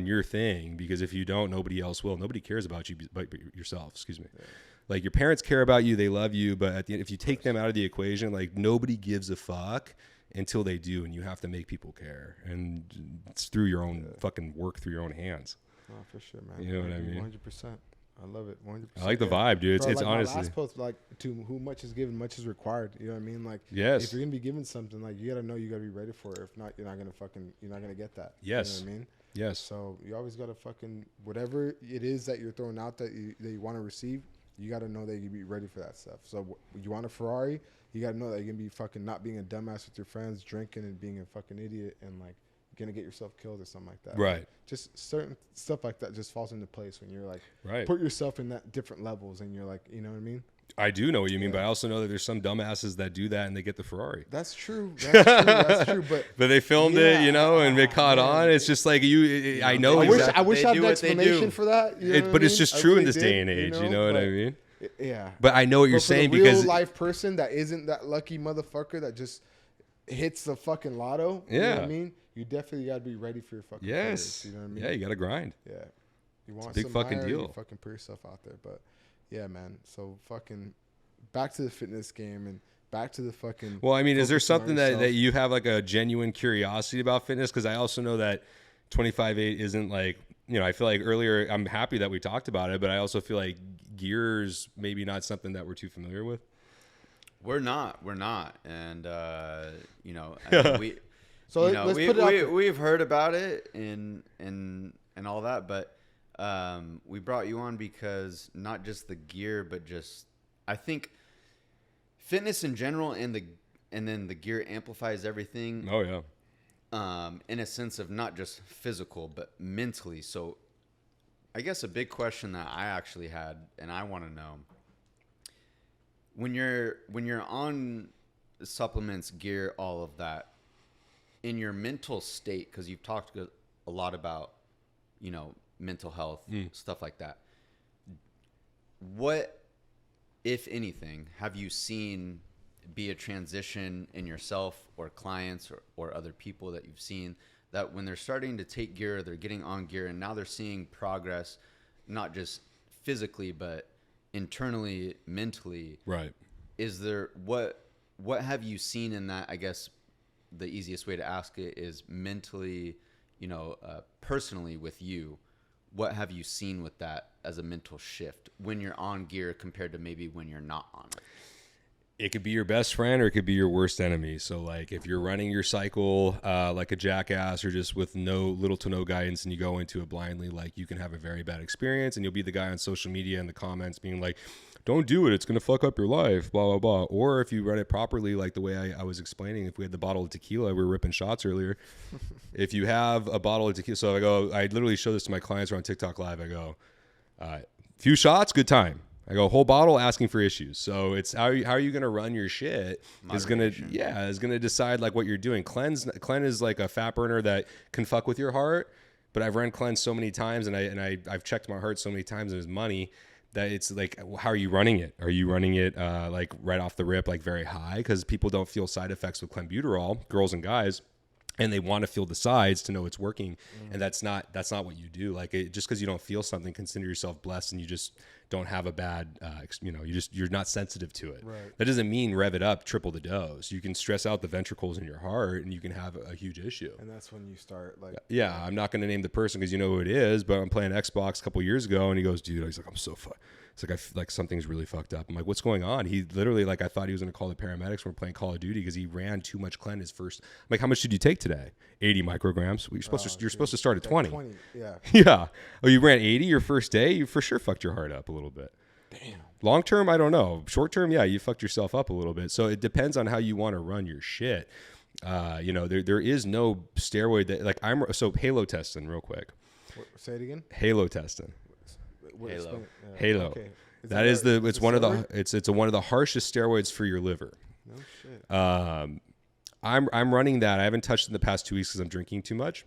your thing, because if you don't, nobody else will. Nobody cares about you but yourself. Excuse me. Yeah. Like your parents care about you, they love you, but at the end, if you take them out of the equation, like nobody gives a fuck until they do, and you have to make people care, and it's through your own fucking work, through your own hands. Oh, for sure, man. You know what I mean? 100%. I love it. 100%. I like the vibe, dude. It's like honestly. My last post, like, to who much is given, much is required. You know what I mean? Like, yes. If you're gonna be given something, like, you gotta know you gotta be ready for it. If not, you're not gonna get that. Yes. You know what I mean? Yes. So you always gotta fucking whatever it is that you're throwing out that you want to receive. You gotta know that you can be ready for that stuff. So you want a Ferrari, you gotta know that you're gonna be fucking not being a dumbass with your friends, drinking and being a fucking idiot, and like gonna get yourself killed or something like that. Right. Just certain stuff like that just falls into place when you're like, right. Put yourself in that different levels, and you're like, you know what I mean? I do know what you mean, but I also know that there's some dumbasses that do that and they get the Ferrari. That's true. That's true. But they filmed it, you know, and it caught on. It's just like I know. I wish I had an explanation for that. You know but it's just true in this day and age. You know what I mean? Yeah. But I know what you're saying because because real life person that isn't that lucky motherfucker that just hits the fucking lotto. You know what I mean? You definitely got to be ready for your fucking players, you know what I mean? Yeah, you got to grind. Yeah. You want it's a big fucking deal. You fucking put yourself out there. But yeah, man. So fucking back to the fitness game and back to the fucking. Well, I mean, is there something that you have like a genuine curiosity about fitness? Because I also know that 25/8 isn't like, you know, I feel like earlier, I'm happy that we talked about it, but I also feel like gear's maybe not something that we're too familiar with. We're not. And, you know, I mean, we've heard about it and all that, but we brought you on because not just the gear, but just I think fitness in general and then the gear amplifies everything. Oh yeah. In a sense of not just physical but mentally. So I guess a big question that I actually had and I want to know, when you're on supplements, gear, all of that, in your mental state, because you've talked a lot about, you know, mental health, stuff like that. What, if anything, have you seen be a transition in yourself or clients or other people that you've seen that when they're starting to take gear, they're getting on gear and now they're seeing progress, not just physically, but internally, mentally. Right. Is there, what have you seen in that? I guess the easiest way to ask it is mentally, you know, personally with you, what have you seen with that as a mental shift when you're on gear compared to maybe when you're not on it? It could be your best friend or it could be your worst enemy. So like if you're running your cycle like a jackass or just with little to no guidance and you go into it blindly, like you can have a very bad experience and you'll be the guy on social media in the comments being like, don't do it, it's going to fuck up your life, blah, blah, blah. Or if you run it properly, like the way I was explaining, if we had the bottle of tequila, we were ripping shots earlier. If you have a bottle of tequila, so I literally show this to my clients on TikTok Live. I go, few shots, good time. I go, whole bottle, asking for issues. So it's how are you going to run your shit is going to decide like what you're doing. Cleanse is like a fat burner that can fuck with your heart. But I've run cleanse so many times and I've checked my heart so many times and it's money that it's like, how are you running it? Are you running it like right off the rip, like very high? Because people don't feel side effects with clenbuterol, girls and guys. And they want to feel the sides to know it's working. And that's not what you do. Like just because you don't feel something, consider yourself blessed and you just don't have a bad, you're not sensitive to it. Right. That doesn't mean rev it up, triple the dose. You can stress out the ventricles in your heart and you can have a huge issue. And that's when you start like. Yeah, I'm not going to name the person because you know who it is, but I'm playing Xbox a couple years ago and he goes, dude, he's like, I'm so fucked. It's like, I feel like something's really fucked up. I'm like, what's going on? He literally, like, I thought he was going to call the paramedics when we're playing Call of Duty because he ran too much clen his first. I'm like, how much did you take today? 80 micrograms. Well, you're supposed to start at 20. 20, yeah. Yeah. Oh, you ran 80 your first day? You for sure fucked your heart up a little bit. Damn. Long term, I don't know. Short term, yeah, you fucked yourself up a little bit. So it depends on how you want to run your shit. There is no steroid that, like, so halo testing real quick. Say it again. Halo testing. Halo. Okay. It's one of the harshest steroids for your liver. No shit. I'm running that. I haven't touched it in the past 2 weeks because I'm drinking too much.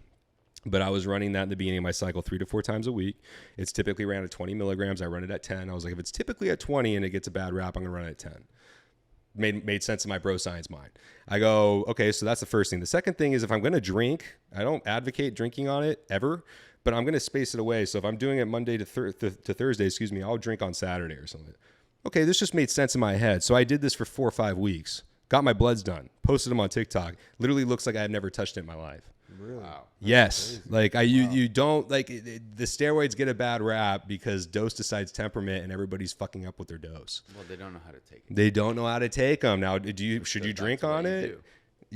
But I was running that in the beginning of my cycle 3 to 4 times a week. It's typically ran at 20 milligrams. I run it at 10. I was like, if it's typically at 20 and it gets a bad rap, I'm going to run it at 10. Made sense in my bro science mind. I go, okay, so that's the first thing. The second thing is if I'm going to drink, I don't advocate drinking on it ever, but I'm going to space it away. So if I'm doing it Monday to Thursday, I'll drink on Saturday or something. Okay, this just made sense in my head. So I did this for 4 or 5 weeks. Got my bloods done. Posted them on TikTok. Literally looks like I had never touched it in my life. Really? Wow. Yes. Like you don't like the steroids get a bad rap because dose decides temperament, and everybody's fucking up with their dose. Well, they don't know how to take it. They don't know how to take them. Now, should you drink on it?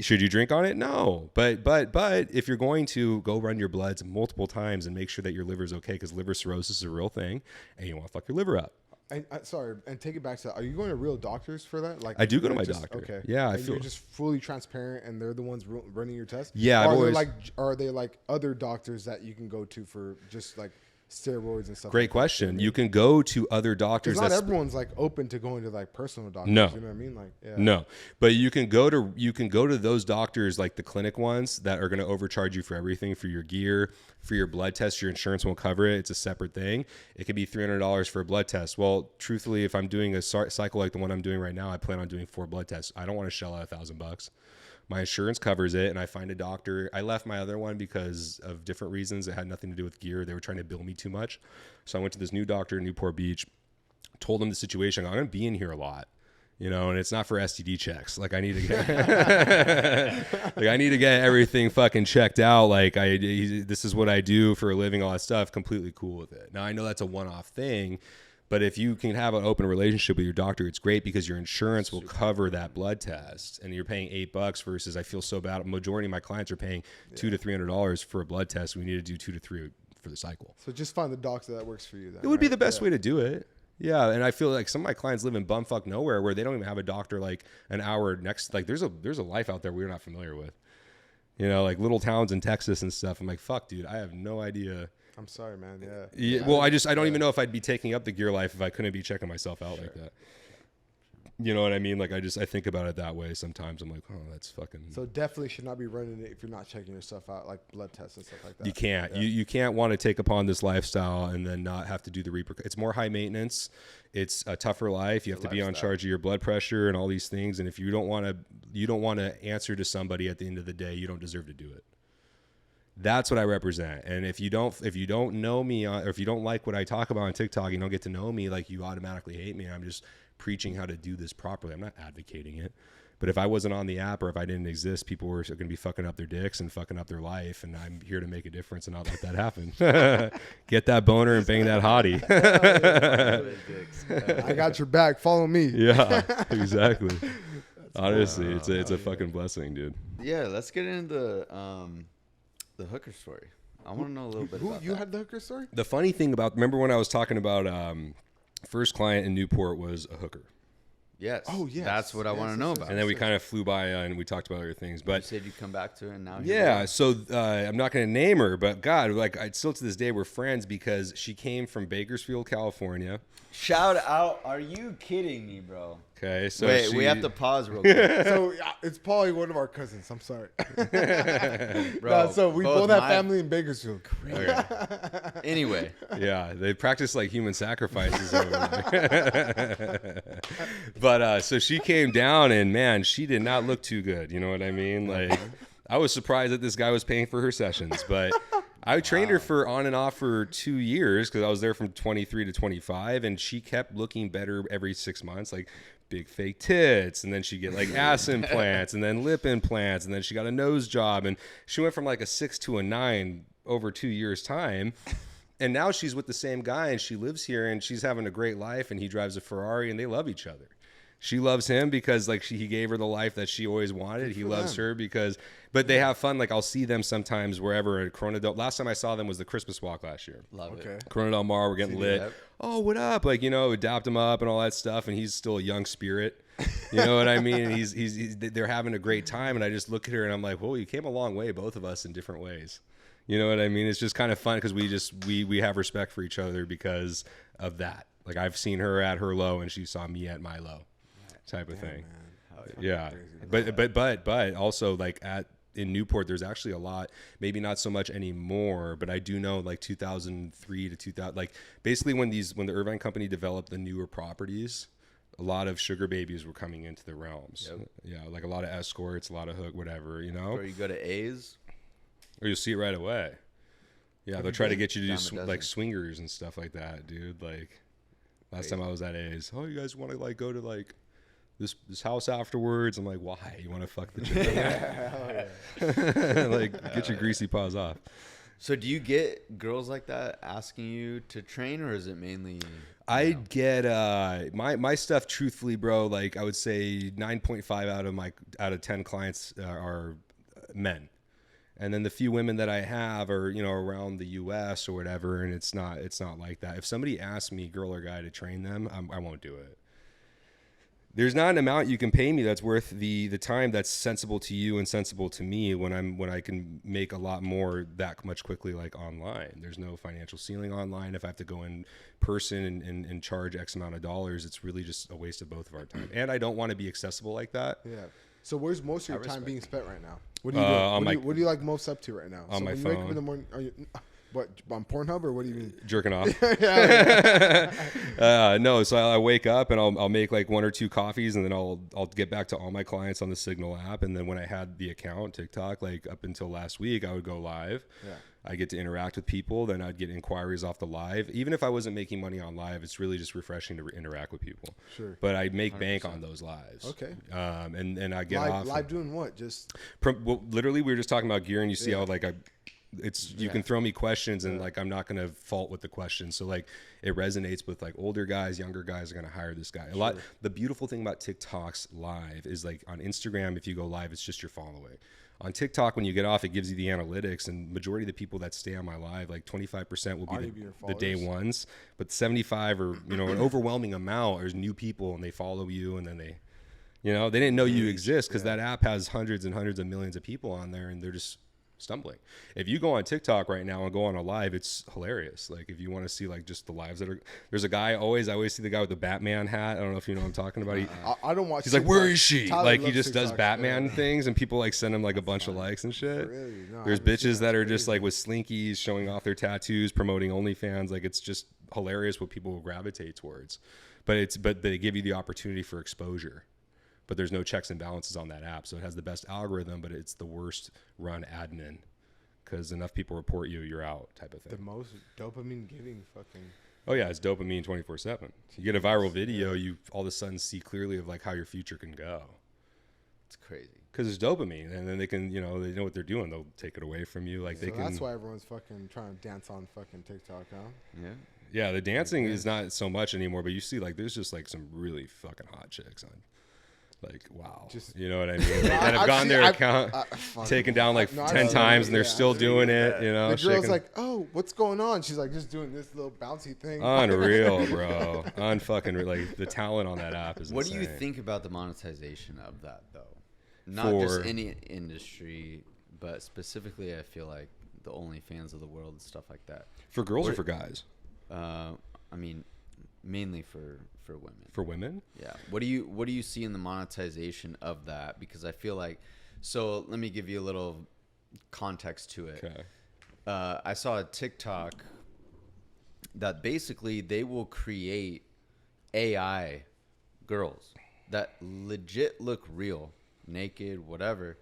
Should you drink on it? No. But if you're going to go run your bloods multiple times and make sure that your liver's okay, because liver cirrhosis is a real thing, and you want to fuck your liver up. Sorry, and take it back to that. Are you going to real doctors for that? Like, I do go to my doctor. Okay. Yeah, I feel you're just fully transparent, and they're the ones running your test. Yeah, are they like other doctors that you can go to for just like steroids and stuff? Great question. You can go to other doctors. Not everyone's like open to going to like personal doctors. No. You know what I mean? Like, yeah. No, but you can go to those doctors, like the clinic ones, that are going to overcharge you for everything, for your gear, for your blood test. Your insurance won't cover it. It's a separate thing. It could be $300 for a blood test. Well, truthfully, if I'm doing a cycle like the one I'm doing right now, I plan on doing 4 blood tests. I don't want to shell out $1,000. My insurance covers it, and I find a doctor. I left my other one because of different reasons. It had nothing to do with gear. They were trying to bill me too much. So I went to this new doctor in Newport Beach, told him the situation. I'm going to be in here a lot, and it's not for STD checks. Like, I need to get everything fucking checked out. Like, this is what I do for a living, all that stuff. Completely cool with it. Now, I know that's a one-off thing, but if you can have an open relationship with your doctor, it's great because your insurance will cover that blood test, and you're paying $8 versus I feel so bad. A majority of my clients are paying $200 to $300 for a blood test. We need to do 2 to 3 for the cycle. So just find the doctor that works for you. Then, it would be the best way to do it. Yeah, and I feel like some of my clients live in bumfuck nowhere where they don't even have a doctor like an hour next. Like there's a life out there we're not familiar with. Like little towns in Texas and stuff. I'm like, fuck, dude, I have no idea. I'm sorry, man. Yeah. Well, I don't even know if I'd be taking up the gear life if I couldn't be checking myself out like that. You know what I mean? Like I think about it that way sometimes. I'm like, oh, that's fucking. So definitely should not be running it if you're not checking yourself out, like blood tests and stuff like that. You can't. Yeah. You can't want to take upon this lifestyle and then not have to do the repercussions. It's more high maintenance. It's a tougher life. You have to be on charge of your blood pressure and all these things. And if you don't want to answer to somebody at the end of the day, you don't deserve to do it. That's what I represent. And if you don't know me, or if you don't like what I talk about on TikTok, you don't get to know me, like you automatically hate me. I'm just preaching how to do this properly. I'm not advocating it. But if I wasn't on the app or if I didn't exist, people were going to be fucking up their dicks and fucking up their life. And I'm here to make a difference and not let that happen. Get that boner and bang that hottie. I got your back. Follow me. Yeah, exactly. Honestly, it's a fucking blessing, dude. Yeah, let's get into the hooker story. I want to know a little bit about you had the hooker story? The funny thing remember when I was talking about first client in Newport was a hooker. Yes. Oh, yes. That's what I want to know about. And then we kind of flew by and we talked about other things. But you said you'd come back to it, and now so I'm not going to name her, but God, like I still to this day we're friends because she came from Bakersfield, California. Shout out! Are you kidding me, bro? Okay, so wait, we have to pause real quick. So it's probably one of our cousins. I'm sorry, bro. So we both have family in Bakersfield. Okay. Anyway, yeah, they practice like human sacrifices over there. But so she came down, and man, she did not look too good. You know what I mean? Like, I was surprised that this guy was paying for her sessions, but. I trained her for on and off for 2 years because I was there from 23 to 25, and she kept looking better every 6 months, like big fake tits, and then she'd get like ass implants and then lip implants, and then she got a nose job, and she went from like a 6 to a 9 over 2 years' time. And now she's with the same guy, and she lives here, and she's having a great life, and he drives a Ferrari, and they love each other. She loves him because like he gave her the life that she always wanted. He loves her but they have fun. Like I'll see them sometimes wherever at Corona Del. Last time I saw them was the Christmas walk last year. Love it. Corona Del Mar, we're getting lit. Oh, what up? Like, adapt him up and all that stuff. And he's still a young spirit. You know what I mean? And they're having a great time. And I just look at her and I'm like, whoa, you came a long way, both of us in different ways. You know what I mean? It's just kind of fun because we have respect for each other because of that. Like I've seen her at her low and she saw me at my low. Type of thing. Yeah. But also like in Newport there's actually a lot, maybe not so much anymore, but I do know like 2003 to 2000, like basically when the Irvine company developed the newer properties, a lot of sugar babies were coming into the realms. Yep. Yeah, like a lot of escorts, a lot of hook, whatever, Or you go to A's, or you'll see it right away. Yeah, they'll try to get you to do like swingers and stuff like that, dude. Like last time I was at A's, oh, you guys want to like go to like this house afterwards. I'm like, why? You want to fuck the chick? Like, get your greasy paws off. So do you get girls like that asking you to train, or is it mainly? I get my stuff. Truthfully, bro, like I would say 9.5 out of 10 clients are men, and then the few women that I have are around the U.S. or whatever, and it's not like that. If somebody asks me, girl or guy, to train them, I won't do it. There's not an amount you can pay me that's worth the time that's sensible to you and sensible to me when I can make a lot more that much quickly, like online. There's no financial ceiling online. If I have to go in person and charge X amount of dollars, it's really just a waste of both of our time. And I don't want to be accessible like that. Yeah. So where's most of your time being spent right now? What do you do? What do you like most up to right now? On my phone. Wake up in the morning, are you, what, on Pornhub, or what do you mean? Jerking off. No, so I wake up and I'll make like 1 or 2 coffees, and then I'll get back to all my clients on the Signal app. And then when I had the account, TikTok, like up until last week, I would go live. Yeah. I get to interact with people. Then I'd get inquiries off the live. Even if I wasn't making money on live, it's really just refreshing to interact with people. Sure. But I make 100%. Bank on those lives. Okay. And I get off. Live doing what? Just well, literally, we were just talking about gear, and you see how like you can throw me questions, and like I'm not going to fault with the questions. So like it resonates with like older guys, younger guys are going to hire this guy. A lot. The beautiful thing about TikTok's live is like on Instagram, if you go live, it's just your following. On TikTok, when you get off, it gives you the analytics, and majority of the people that stay on my live, like 25% will be the day ones, but 75 or an overwhelming amount is new people, and they follow you, and then they didn't know you exist because that app has hundreds and hundreds of millions of people on there, and they're just stumbling. If you go on TikTok right now and go on a live, it's hilarious. Like if you want to see like just the lives that are, there's a guy I always see the guy with the Batman hat. I don't know if you know what I'm talking about. I don't watch. He's TikTok. Like, where is she? Tyler like he just TikTok, does Batman things, and people like send him like a bunch of likes and shit. Really? No, there's bitches that are just like with slinkies showing off their tattoos, promoting OnlyFans. Like it's just hilarious what people will gravitate towards. But they give you the opportunity for exposure. But there's no checks and balances on that app. So it has the best algorithm, but it's the worst run admin because enough people report you're out type of thing. The most dopamine giving fucking. Oh, yeah. It's dopamine 24/7. You get a viral video, you all of a sudden see clearly of like how your future can go. It's crazy. Because it's dopamine, and then they can, they know what they're doing. They'll take it away from you. Like that's why everyone's fucking trying to dance on fucking TikTok, huh? Yeah. Yeah, the dancing is not so much anymore, but you see like there's just like some really fucking hot chicks on. Like, wow. You know what I mean? That have gone their account, taken down like 10 times, and they're still doing it, The girl's like, oh, what's going on? She's like, just doing this little bouncy thing. Unreal, bro. Unfucking, like, the talent on that app is What insane. do you think about the monetization of that, though? Not just any industry, but specifically, I feel like the OnlyFans of the world and stuff like that. For girls or for guys? I mean, mainly for women. For women? Yeah. What do you see in the monetization of that? Because I feel like, so let me give you a little context to it. Okay. I saw a TikTok that basically they will create AI girls that legit look real, naked, whatever.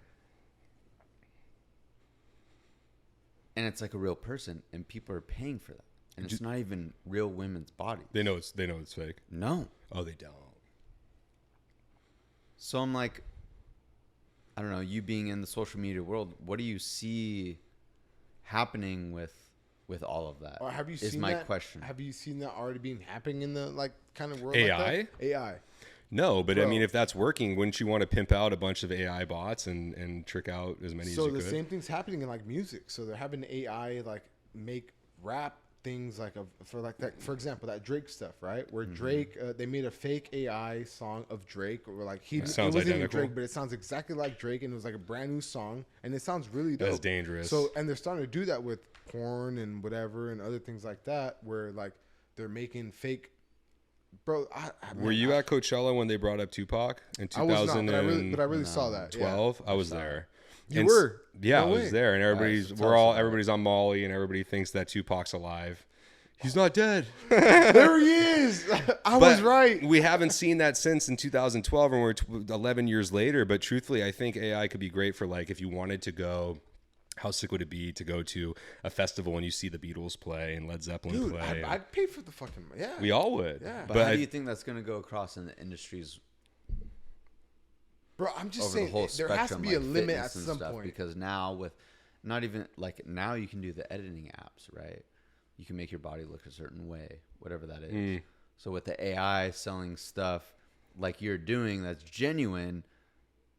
And it's like a real person, and people are paying for that. And it's not even real women's bodies. They know it's fake. No. Oh, they don't. So I'm like, I don't know, you being in the social media world, what do you see happening with all of that? Or have you seen my question. Have you seen that already being happening in the like kind of world AI? like that? AI. No, but I mean, if that's working, wouldn't you want to pimp out a bunch of AI bots and trick out as many as you could? So the same thing's happening in like music. So they're having AI like make rap things like for like that, for example, that Drake stuff, right? Where Drake, they made a fake AI song of Drake, or like it wasn't even Drake, but it sounds exactly like Drake, and it was like a brand new song, and it sounds really dope. That's dangerous. So, and they're starting to do that with porn and whatever and other things like that, where like they're making fake. Bro, were you at Coachella when they brought up Tupac in 2000? I was not, but I really saw that. 12. Yeah. I was there. You were? Yeah, I was there, and everybody's on Molly, and everybody thinks that Tupac's alive. He's not dead. There he is. I was right. We haven't seen that since in 2012, and we're 11 years later. But truthfully, I think AI could be great for like if you wanted to go. How sick would it be to go to a festival and you see the Beatles play and Led Zeppelin play? I'd pay for the fucking We all would. Yeah. But how do you think that's going to go across in the industries Bro, I'm just saying there has to be a limit at some point. Because now with not even like now you can do the editing apps, right? You can make your body look a certain way, whatever that is. So with the AI selling stuff like you're doing that's genuine,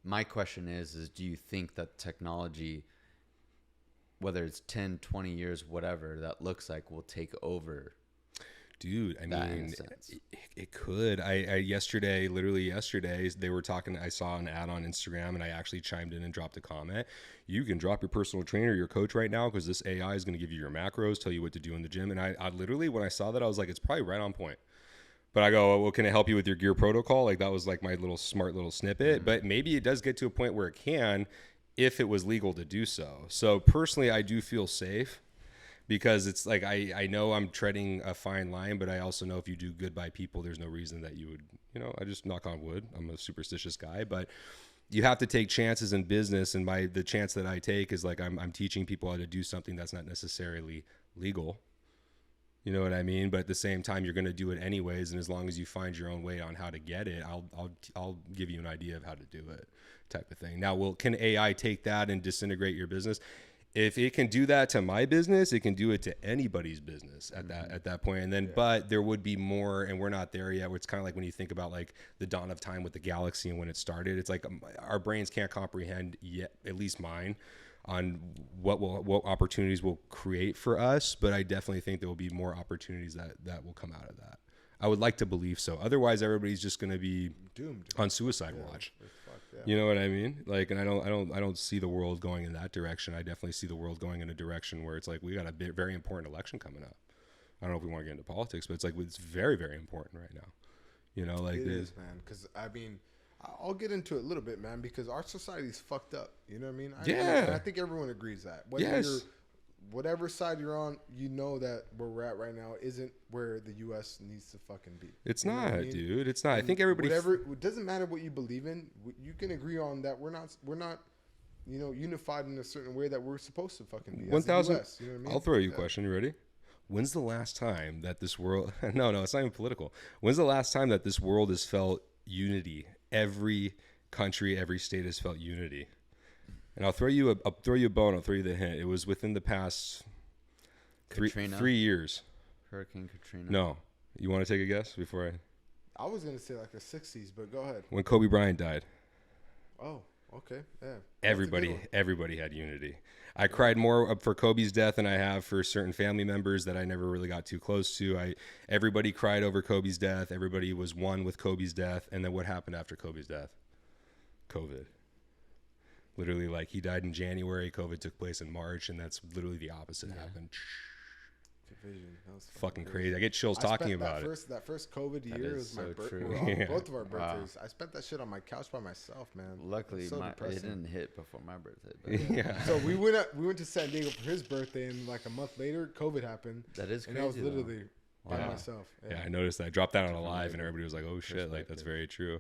my question is do you think that technology, whether it's 10, 20 years, whatever that looks like, will take over? Dude, I mean, it could. Literally yesterday, they were talking. I saw an ad on Instagram, and I actually chimed in and dropped a comment. You can drop your personal trainer, your coach right now, because this AI is going to give you your macros, tell you what to do in the gym. And I literally, when I saw that, I was like, it's probably right on point. But I go, well, can it help you with your gear protocol? Like that was like my little smart little snippet. But maybe it does get to a point where it can, if it was legal to do so. So personally, I do feel safe. Because it's like I know I'm treading a fine line, but I also know if you do good by people, there's no reason that you would, I just knock on wood. I'm a superstitious guy, but you have to take chances in business. And the chance that I take is like I'm teaching people how to do something that's not necessarily legal. You know what I mean? But at the same time, you're going to do it anyways. And as long as you find your own way on how to get it, I'll give you an idea of how to do it, type of thing. Now, can AI take that and disintegrate your business? If it can do that to my business, it can do it to anybody's business at that point. And then, but there would be more, and we're not there yet. Where it's kind of like when you think about like the dawn of time with the galaxy and when it started. It's like our brains can't comprehend yet, at least mine, on what opportunities will create for us. But I definitely think there will be more opportunities that will come out of that. I would like to believe so. Otherwise, everybody's just going to be doomed on suicide watch. You know what I mean? Like, and I don't see the world going in that direction. I definitely see the world going in a direction where it's like we got a very important election coming up. I don't know if we want to get into politics, but it's like it's very, very important right now. Like it is, man. Because I mean, I'll get into it a little bit, man. Because our society's fucked up. You know what I mean? I think everyone agrees that. Whatever side you're on, you know that where we're at right now isn't where the U.S. needs to fucking be. It's not, dude. It's not. And I think everybody. It doesn't matter what you believe in. You can agree on that. We're not, unified in a certain way that we're supposed to fucking be. 1,000. You know what I mean? I'll throw you a question. You ready? When's the last time that this world? No, it's not even political. When's the last time that this world has felt unity? Every country, every state has felt unity. And I'll throw you a bone. I'll throw you the hint. It was within the past 3 years. Hurricane Katrina. No, you want to take a guess before I was gonna say like the 60s, but go ahead. When Kobe Bryant died. Oh, okay, yeah. Everybody had unity. I cried more for Kobe's death than I have for certain family members that I never really got too close to. Everybody cried over Kobe's death. Everybody was one with Kobe's death. And then what happened after Kobe's death? COVID. Literally, like, he died in January, COVID took place in March, and that's literally the opposite happened. Division. That was fucking crazy. I get chills talking about it. That first COVID year was my birthday. Both of our birthdays. I spent that shit on my couch by myself, man. Luckily, it didn't hit before my birthday. But So we went to San Diego for his birthday, and like a month later, COVID happened. That is crazy. And I was literally by myself. Yeah, I noticed that. I dropped that on a live, and everybody was like, "Oh shit!" Like that's very true.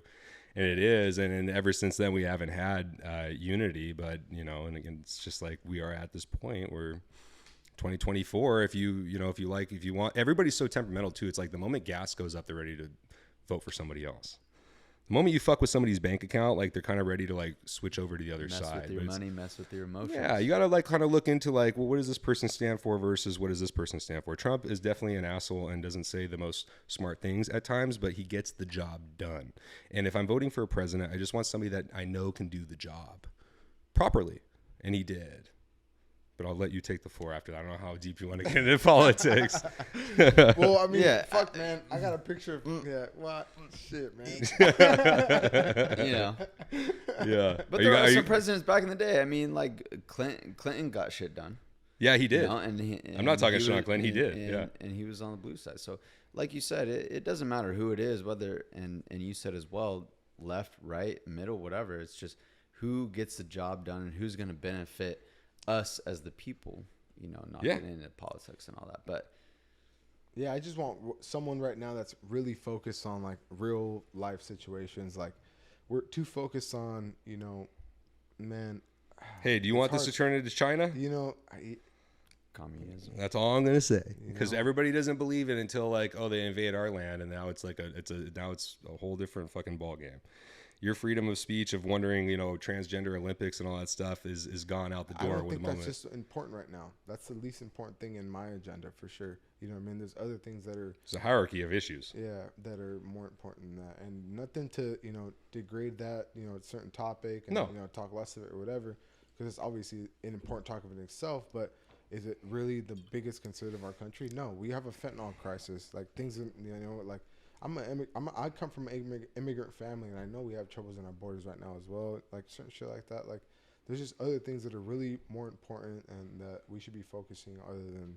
And it is, and ever since then we haven't had unity. But and again, it's just like we are at this point where 2024. If you want, everybody's so temperamental too. It's like the moment gas goes up, they're ready to vote for somebody else. The moment you fuck with somebody's bank account, like they're kind of ready to like switch over to the other side. Mess with your money, mess with your emotions. Yeah, you gotta like kind of look into like, well, what does this person stand for versus what does this person stand for? Trump is definitely an asshole and doesn't say the most smart things at times, but he gets the job done. And if I'm voting for a president, I just want somebody that I know can do the job properly, and he did. But I'll let you take the floor after that. I don't know how deep you want to get into politics. Well, I mean, fuck, man. I got a picture of what shit, man. Yeah. But there are some presidents back in the day. I mean, like Clinton got shit done. Yeah, he did. And I'm not talking shit on Clinton. He did. And he was on the blue side. So, like you said, it doesn't matter who it is, whether and you said as well, left, right, middle, whatever. It's just who gets the job done and who's going to benefit us as the people, not getting into politics and all that. But yeah, I just want someone right now that's really focused on like real life situations. Like we're too focused on, man. Hey, do you want this to turn into China? Communism. That's all I'm gonna say, because everybody doesn't believe it until like, oh, they invade our land, and now it's like now it's a whole different fucking ball game. your freedom of speech of wondering, transgender Olympics and all that stuff is gone out the door with the moment. That's just important right now. That's the least important thing in my agenda for sure. You know what I mean? There's other things that are... It's a hierarchy of issues. Yeah, that are more important than that. And nothing to, degrade that, a certain topic and, talk less of it or whatever. Because it's obviously an important topic in itself, but is it really the biggest concern of our country? No, we have a fentanyl crisis. Like things, like I come from an immigrant family, and I know we have troubles in our borders right now as well. Like certain shit like that. Like there's just other things that are really more important and that we should be focusing other than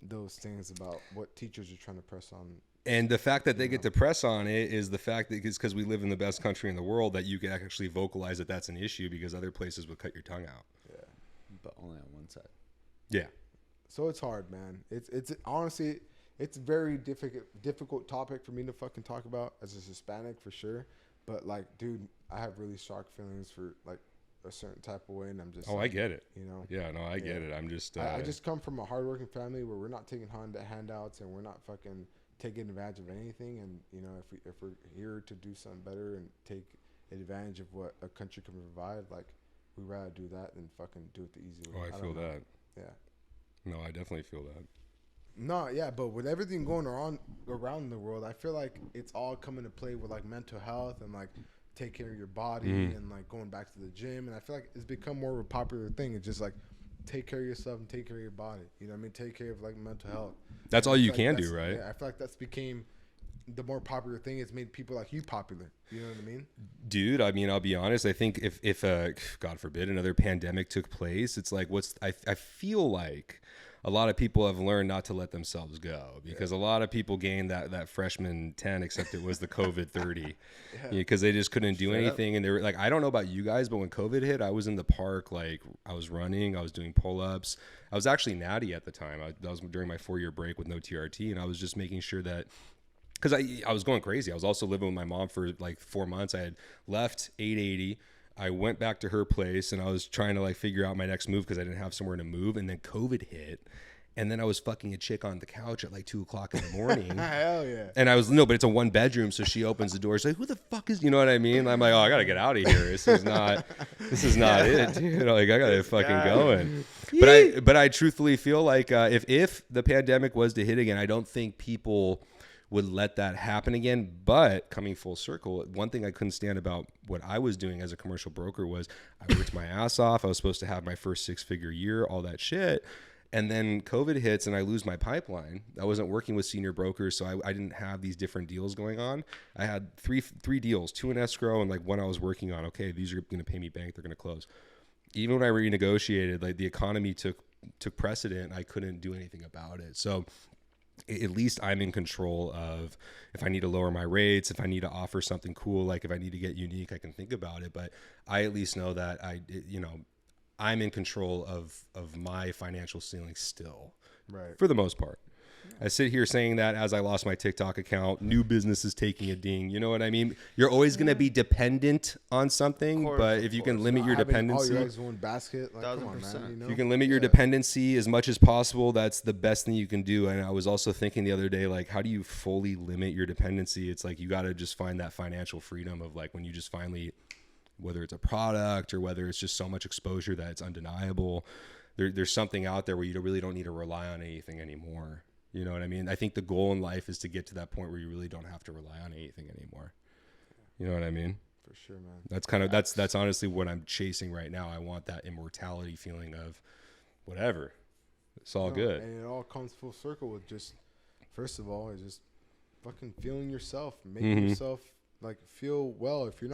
those things about what teachers are trying to press on. And the fact that they get to press on it is the fact that it's because we live in the best country in the world that you can actually vocalize that that's an issue, because other places would cut your tongue out. Yeah, but only on one side. Yeah. So it's hard, man. It's honestly, it's a very difficult topic for me to fucking talk about as a Hispanic for sure. But like, dude, I have really strong feelings for like a certain type of way, and I'm just. Oh, I get it. Yeah, no, I get it. I'm just. I just come from a hardworking family where we're not taking handouts and we're not fucking taking advantage of anything. And if we're here to do something better and take advantage of what a country can provide, like we'd rather do that than fucking do it the easy way. Oh, I feel that. Yeah. No, I definitely feel that. No, yeah, but with everything going on around the world, I feel like it's all coming to play with like mental health and like take care of your body and like going back to the gym. And I feel like it's become more of a popular thing. It's just like take care of yourself and take care of your body. You know what I mean? Take care of like mental health. That's all you can do, right? Yeah, I feel like that's became the more popular thing. It's made people like you popular. You know what I mean? Dude, I mean, I'll be honest. I think if God forbid another pandemic took place, it's like I feel like a lot of people have learned not to let themselves go, because a lot of people gained that freshman 10, except it was the COVID 30, because they just couldn't do anything. And they were like, I don't know about you guys, but when COVID hit, I was in the park, like I was running, I was doing pull-ups. I was actually natty at the time. That was during my 4-year break with no TRT, and I was just making sure that, because I was going crazy. I was also living with my mom for like 4 months. I had left 880. I went back to her place, and I was trying to like figure out my next move because I didn't have somewhere to move. And then COVID hit, and then I was fucking a chick on the couch at like 2:00 in the morning. Hell yeah! And I was but it's a 1-bedroom, so she opens the door. She's like, "Who the fuck is?" You know what I mean? I'm like, "Oh, I gotta get out of here. This is not it, dude. Like, I gotta fucking go in." But I truthfully feel like if the pandemic was to hit again, I don't think people would let that happen again. But coming full circle, one thing I couldn't stand about what I was doing as a commercial broker was I worked my ass off. I was supposed to have my first 6-figure year, all that shit. And then COVID hits and I lose my pipeline. I wasn't working with senior brokers, so I didn't have these different deals going on. I had three deals, 2 in escrow and like 1 I was working on. Okay, these are going to pay me bank. They're going to close. Even when I renegotiated, like the economy took precedent. I couldn't do anything about it. So at least I'm in control of if I need to lower my rates, if I need to offer something cool, like if I need to get unique, I can think about it. But I at least know that I'm in control of my financial ceiling still, right? For the most part. I sit here saying that as I lost my TikTok account, new business is taking a ding. You know what I mean? You're always going to be dependent on something, but if you can limit your dependency, all your eggs in one basket, like, come on, man, if you can limit your dependency as much as possible, that's the best thing you can do. And I was also thinking the other day, like, how do you fully limit your dependency? It's like you got to just find that financial freedom of like when you just finally, whether it's a product or whether it's just so much exposure that it's undeniable, there's something out there where you really don't need to rely on anything anymore. You know what I mean? I think the goal in life is to get to that point where you really don't have to rely on anything anymore. You know what I mean? For sure, man. That's kind of that's honestly what I'm chasing right now. I want that immortality feeling of whatever. It's all good. And it all comes full circle with just, first of all, is just fucking feeling yourself, making yourself like feel well. If you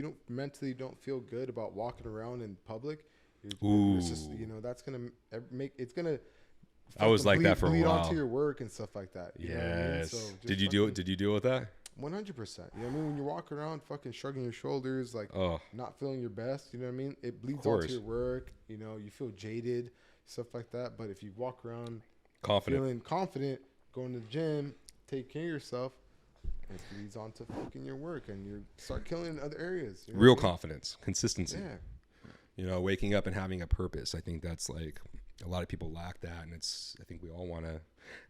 don't mentally don't feel good about walking around in public, it's just, that's gonna make it's gonna. I was like that for a while. Bleed onto your work and stuff like that. Yes. Know what I mean? So did you deal with that? 100%. You know what I mean? When you walk around fucking shrugging your shoulders, like not feeling your best, you know what I mean? It bleeds onto your work. You feel jaded, stuff like that. But if you walk around feeling confident, going to the gym, take care of yourself, it bleeds onto fucking your work and you start killing in other areas. You know Real confidence, consistency. Yeah. Waking up and having a purpose. I think that's like a lot of people lack that, and I think we all want to.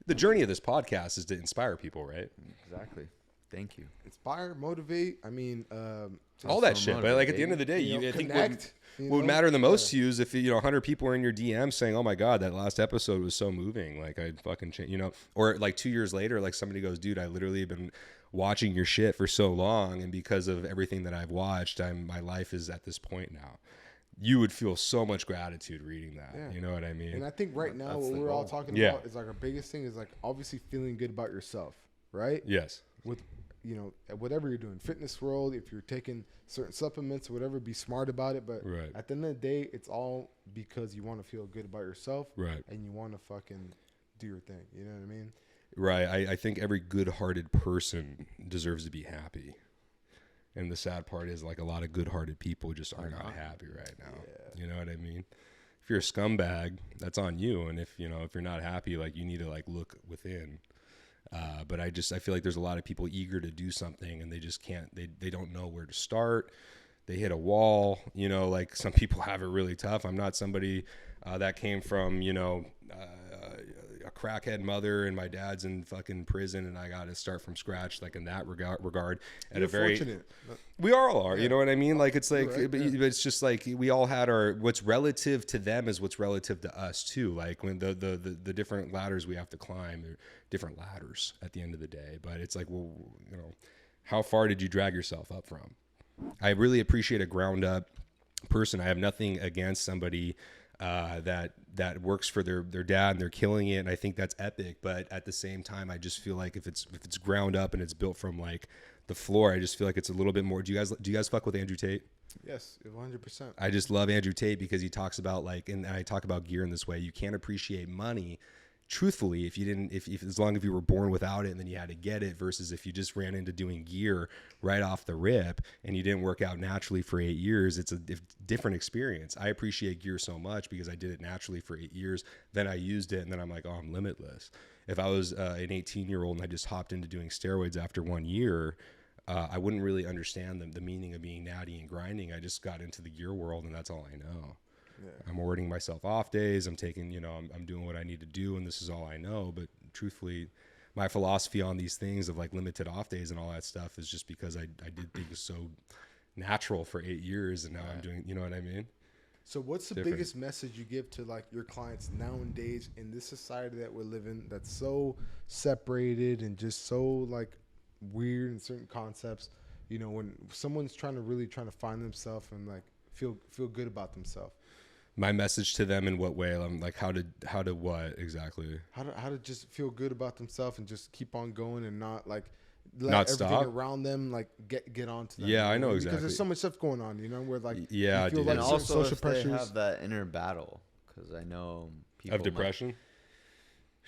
The journey of this podcast is to inspire people, right? Exactly. Thank you. Inspire, motivate. I mean, all that shit. But like at the end of the day, I think what would matter the most to you is if 100 people are in your DM saying, "Oh my God, that last episode was so moving." Like I fucking, or like 2 years later, like somebody goes, "Dude, I literally have been watching your shit for so long, and because of everything that I've watched, my life is at this point now." You would feel so much gratitude reading that. Yeah. You know what I mean? And I think right now what we're all talking about is like our biggest thing is like obviously feeling good about yourself, right? Yes. With whatever you're doing, fitness world, if you're taking certain supplements or whatever, be smart about it. But at the end of the day, it's all because you want to feel good about yourself, right? And you want to fucking do your thing. You know what I mean? Right. I think every good-hearted person deserves to be happy. And the sad part is, like, a lot of good-hearted people just are not happy right now. Yeah. You know what I mean? If you're a scumbag, that's on you. And if you're not happy, like, you need to like look within. But I feel like there's a lot of people eager to do something and they just can't. They don't know where to start. They hit a wall. Like some people have it really tough. I'm not somebody that came from a crackhead mother and my dad's in fucking prison and I got to start from scratch, like in that regard. At a very fortunate. We all are, you know what I mean? Like it's like, right, but it's just like we all had what's relative to them is what's relative to us too. Like when the different ladders we have to climb, they're different ladders at the end of the day. But it's like, well, how far did you drag yourself up from? I really appreciate a ground up person. I have nothing against somebody that works for their dad and they're killing it, and I think that's epic. But at the same time, I just feel like if it's ground up and it's built from like the floor, I just feel like it's a little bit more. Do you guys fuck with Andrew Tate? Yes, 100%. I just love Andrew Tate because he talks about like, and I talk about gear in this way. You can't appreciate money truthfully if as long as you were born without it and then you had to get it, versus if you just ran into doing gear right off the rip and you didn't work out naturally for 8 years. It's a different experience. I appreciate gear so much because I did it naturally for 8 years, then I used it, and then I'm like, oh, I'm limitless. If I was an 18-year-old and I just hopped into doing steroids after 1 year, I wouldn't really understand the meaning of being natty and grinding. I just got into the gear world and that's all I know. Yeah. I'm awarding myself off days. I'm taking, I'm doing what I need to do, and this is all I know. But truthfully, my philosophy on these things of like limited off days and all that stuff is just because I did things so natural for 8 years, and now I'm doing, you know what I mean? So what's the biggest message you give to like your clients nowadays in this society that we're living that's so separated and just so like weird in certain concepts, when someone's trying to find themselves and like feel good about themselves? My message to them in what way? I'm like, how to what exactly? How to just feel good about themselves and just keep on going and not like let everything stop around them like get onto them. Yeah, I know exactly. Because there's so much stuff going on, where like you feel like and also social pressures. They have that inner battle, because I know people of depression.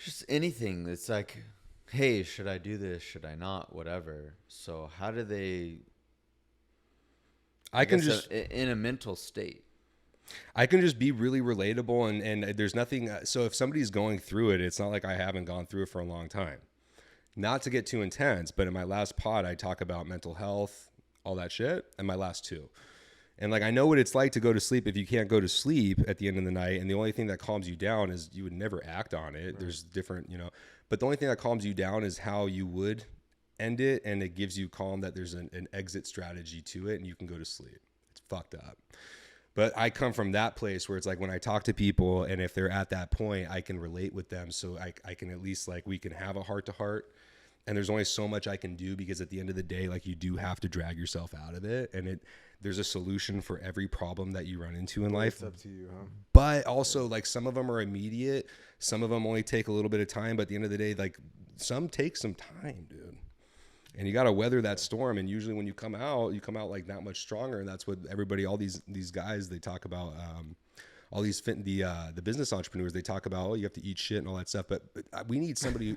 Just anything. It's like, hey, should I do this? Should I not? Whatever. So how do they? I can just in a mental state. I can just be really relatable, and there's nothing. So if somebody's going through it, it's not like I haven't gone through it for a long time. Not to get too intense, but in my last pod, I talk about mental health, all that shit, and my last two. And like, I know what it's like to go to sleep if you can't go to sleep at the end of the night. And the only thing that calms you down is you would never act on it. Right. There's different, but the only thing that calms you down is how you would end it. And it gives you calm that there's an exit strategy to it and you can go to sleep. It's fucked up. But I come from that place where it's like when I talk to people and if they're at that point, I can relate with them. So I can at least like, we can have a heart to heart. And there's only so much I can do, because at the end of the day, like, you do have to drag yourself out of it. And there's a solution for every problem that you run into in life. It's up to you, huh? But also, like, some of them are immediate. Some of them only take a little bit of time. But at the end of the day, like, some take some time, dude. And you got to weather that storm. And usually when you come out like that much stronger. And that's what everybody, all these guys, they talk about, all these the business entrepreneurs, they talk about, you have to eat shit and all that stuff. But we need somebody.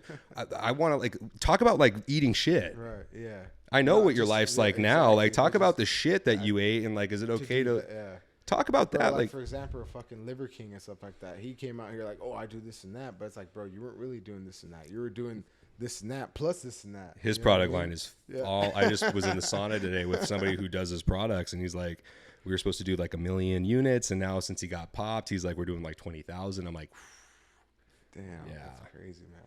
I want to like talk about like eating shit. Right. Yeah. I know what your life's like now. Like talk about the shit that you ate, and like, is it okay to talk about that? Like, for example, a fucking Liver King and stuff like that. He came out here like, oh, I do this and that. But it's like, bro, you weren't really doing this and that. You were doing this and that plus this and that. His product line is all. I just was in the sauna today with somebody who does his products, and he's like, we were supposed to do like 1 million units, and now since he got popped, he's like, we're doing like 20,000. I'm like, damn, that's crazy, man.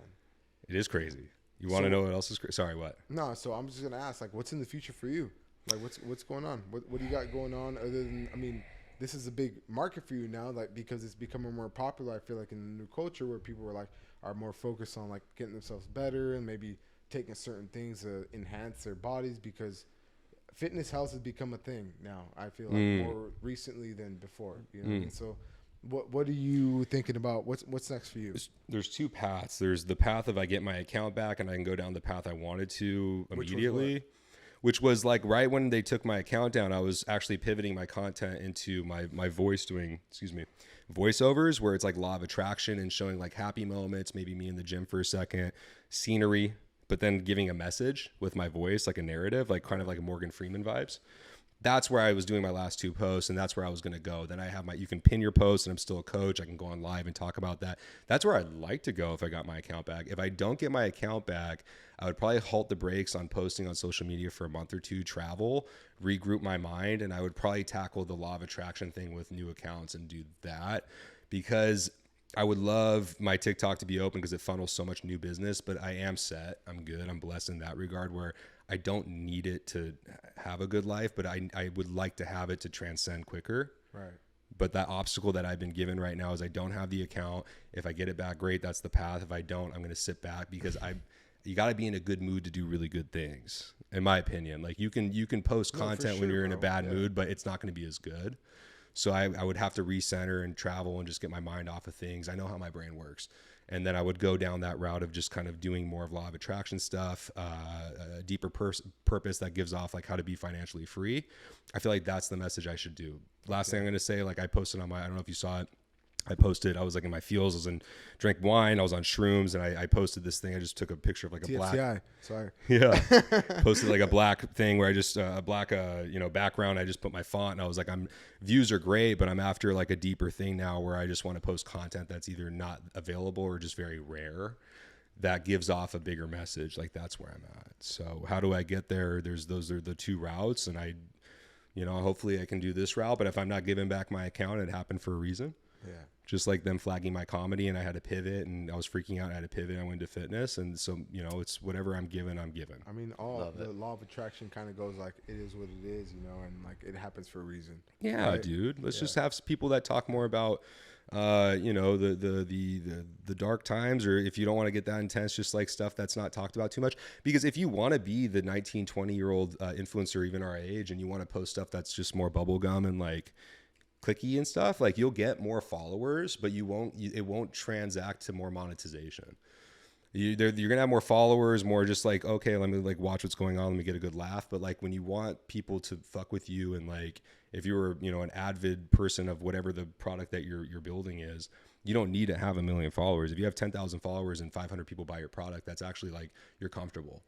It is crazy. You want to know what else is crazy? Sorry, what? No, so I'm just gonna ask, like, what's in the future for you? Like, what's going on? What do you got going on other than? I mean, this is a big market for you now, like because it's becoming more popular. I feel like in the new culture where people are more focused on like getting themselves better and maybe taking certain things to enhance their bodies because fitness health has become a thing now. I feel like more recently than before. You know, and so. What are you thinking about? What's next for you? There's two paths. There's the path of I get my account back and I can go down the path I wanted to immediately, which was like right when they took my account down, I was actually pivoting my content into my voice doing, voiceovers where it's like law of attraction and showing like happy moments, maybe me in the gym for a second, scenery, but then giving a message with my voice, like a narrative, like kind of like a Morgan Freeman vibes. That's where I was doing my last two posts, and that's where I was going to go. Then I have you can pin your posts, and I'm still a coach. I can go on live and talk about that. That's where I'd like to go if I got my account back. If I don't get my account back, I would probably halt the brakes on posting on social media for a month or two, travel, regroup my mind, and I would probably tackle the law of attraction thing with new accounts and do that because I would love my TikTok to be open because it funnels so much new business, but I am set. I'm good. I'm blessed in that regard where I don't need it to have a good life, but I would like to have it to transcend quicker. Right. But that obstacle that I've been given right now is I don't have the account. If I get it back, great. That's the path. If I don't, I'm going to sit back because you got to be in a good mood to do really good things. In my opinion, like you can post content when you're in a bad mood, but it's not going to be as good. So I would have to recenter and travel and just get my mind off of things. I know how my brain works. And then I would go down that route of just kind of doing more of law of attraction stuff, a deeper purpose that gives off like how to be financially free. I feel like that's the message I should do. Last thing I'm going to say, like I posted on I don't know if you saw it. I posted, I was like in my feels, drank wine, I was on shrooms, and I posted this thing. I just took a picture of like a TFCI. Sorry. Yeah. Posted like a black thing where I just, a black, background. I just put my font and I was like, views are great, but I'm after like a deeper thing now where I just want to post content that's either not available or just very rare that gives off a bigger message. Like that's where I'm at. So how do I get there? Those are the two routes. And hopefully I can do this route, but if I'm not giving back my account, it happened for a reason. Yeah. Just like them flagging my comedy and I had to pivot and I was freaking out. I had to pivot. I went into fitness. And so, it's whatever I'm given, I'm given. I mean, the law of attraction kind of goes like, it is what it is, and like it happens for a reason. Yeah, right? Dude. Let's just have people that talk more about, the dark times, or if you don't want to get that intense, just like stuff that's not talked about too much. Because if you want to be the 19, 20-year-old influencer, even our age, and you want to post stuff that's just more bubblegum and like, clicky and stuff, like you'll get more followers, but it won't transact to more monetization. You're gonna have more followers, more just like, okay, let me like watch what's going on, let me get a good laugh. But like when you want people to fuck with you, and like if you were an avid person of whatever the product that you're building is, you don't need to have 1 million followers. If you have 10,000 followers and 500 people buy your product, that's actually like you're comfortable.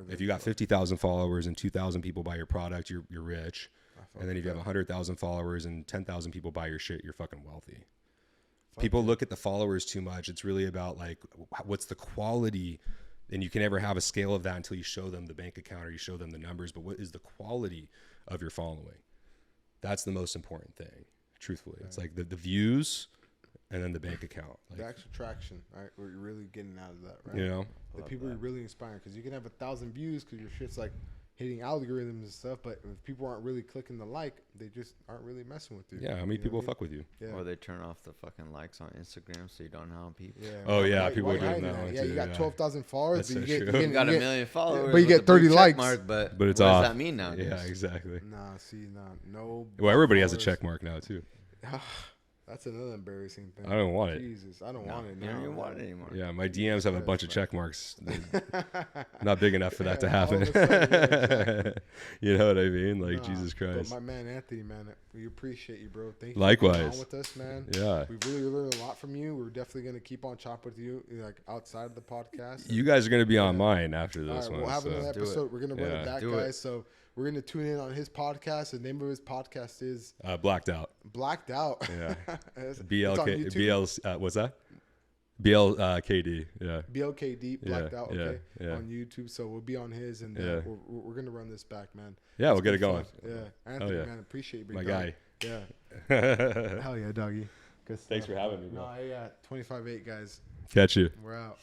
If you got 50,000 followers and 2,000 people buy your product, you're rich. And then if you have 100,000 followers and 10,000 people buy your shit, you're fucking wealthy. People look at the followers too much. It's really about like, what's the quality? And you can never have a scale of that until you show them the bank account or you show them the numbers. But what is the quality of your following? That's the most important thing, truthfully. It's like the views and then the bank account. Like, the actual traction, right? Where you're really getting out of that, right? The people you're really inspiring. Because you can have 1,000 views because your shit's like hitting algorithms and stuff, but if people aren't really clicking the like, they just aren't really messing with you. Yeah, how many people fuck with you? Yeah. Or they turn off the fucking likes on Instagram so you don't know how people. Yeah. Oh yeah, people are doing that one too. You got 12,000 followers, but you got 1 million followers, but you get 30 likes. Mark, but it's what off. does that mean now? Yeah, exactly. No. Well, everybody has a check mark now too. That's another embarrassing thing. I don't want it. Jesus, I don't want it now. You don't even want it anymore. Yeah, my DMs have a bunch of check marks. Not big enough for that to happen. You know what I mean? Like, Jesus Christ. But my man, Anthony, man, we appreciate you, bro. Thank you Likewise. for being on with us, man. Yeah. We really learned a lot from you. We're definitely going to keep on chopping with you, like, outside of the podcast. You guys are going to be on mine after this one. We'll have another episode. We're going to run it back, guys. So we're going to tune in on his podcast. The name of his podcast is Blacked Out. Blacked Out. Yeah. BLK. What's that? BLKD. Yeah. BLKD. Blacked Out. Okay. Yeah. On YouTube. So we'll be on his, and we're going to run this back, man. Yeah, we'll get it going. Yeah. Anthony, man, appreciate you. My guy. Yeah. Hell yeah, doggy. Thanks for having me, bro. No, yeah. 25-8, guys. Catch you. We're out.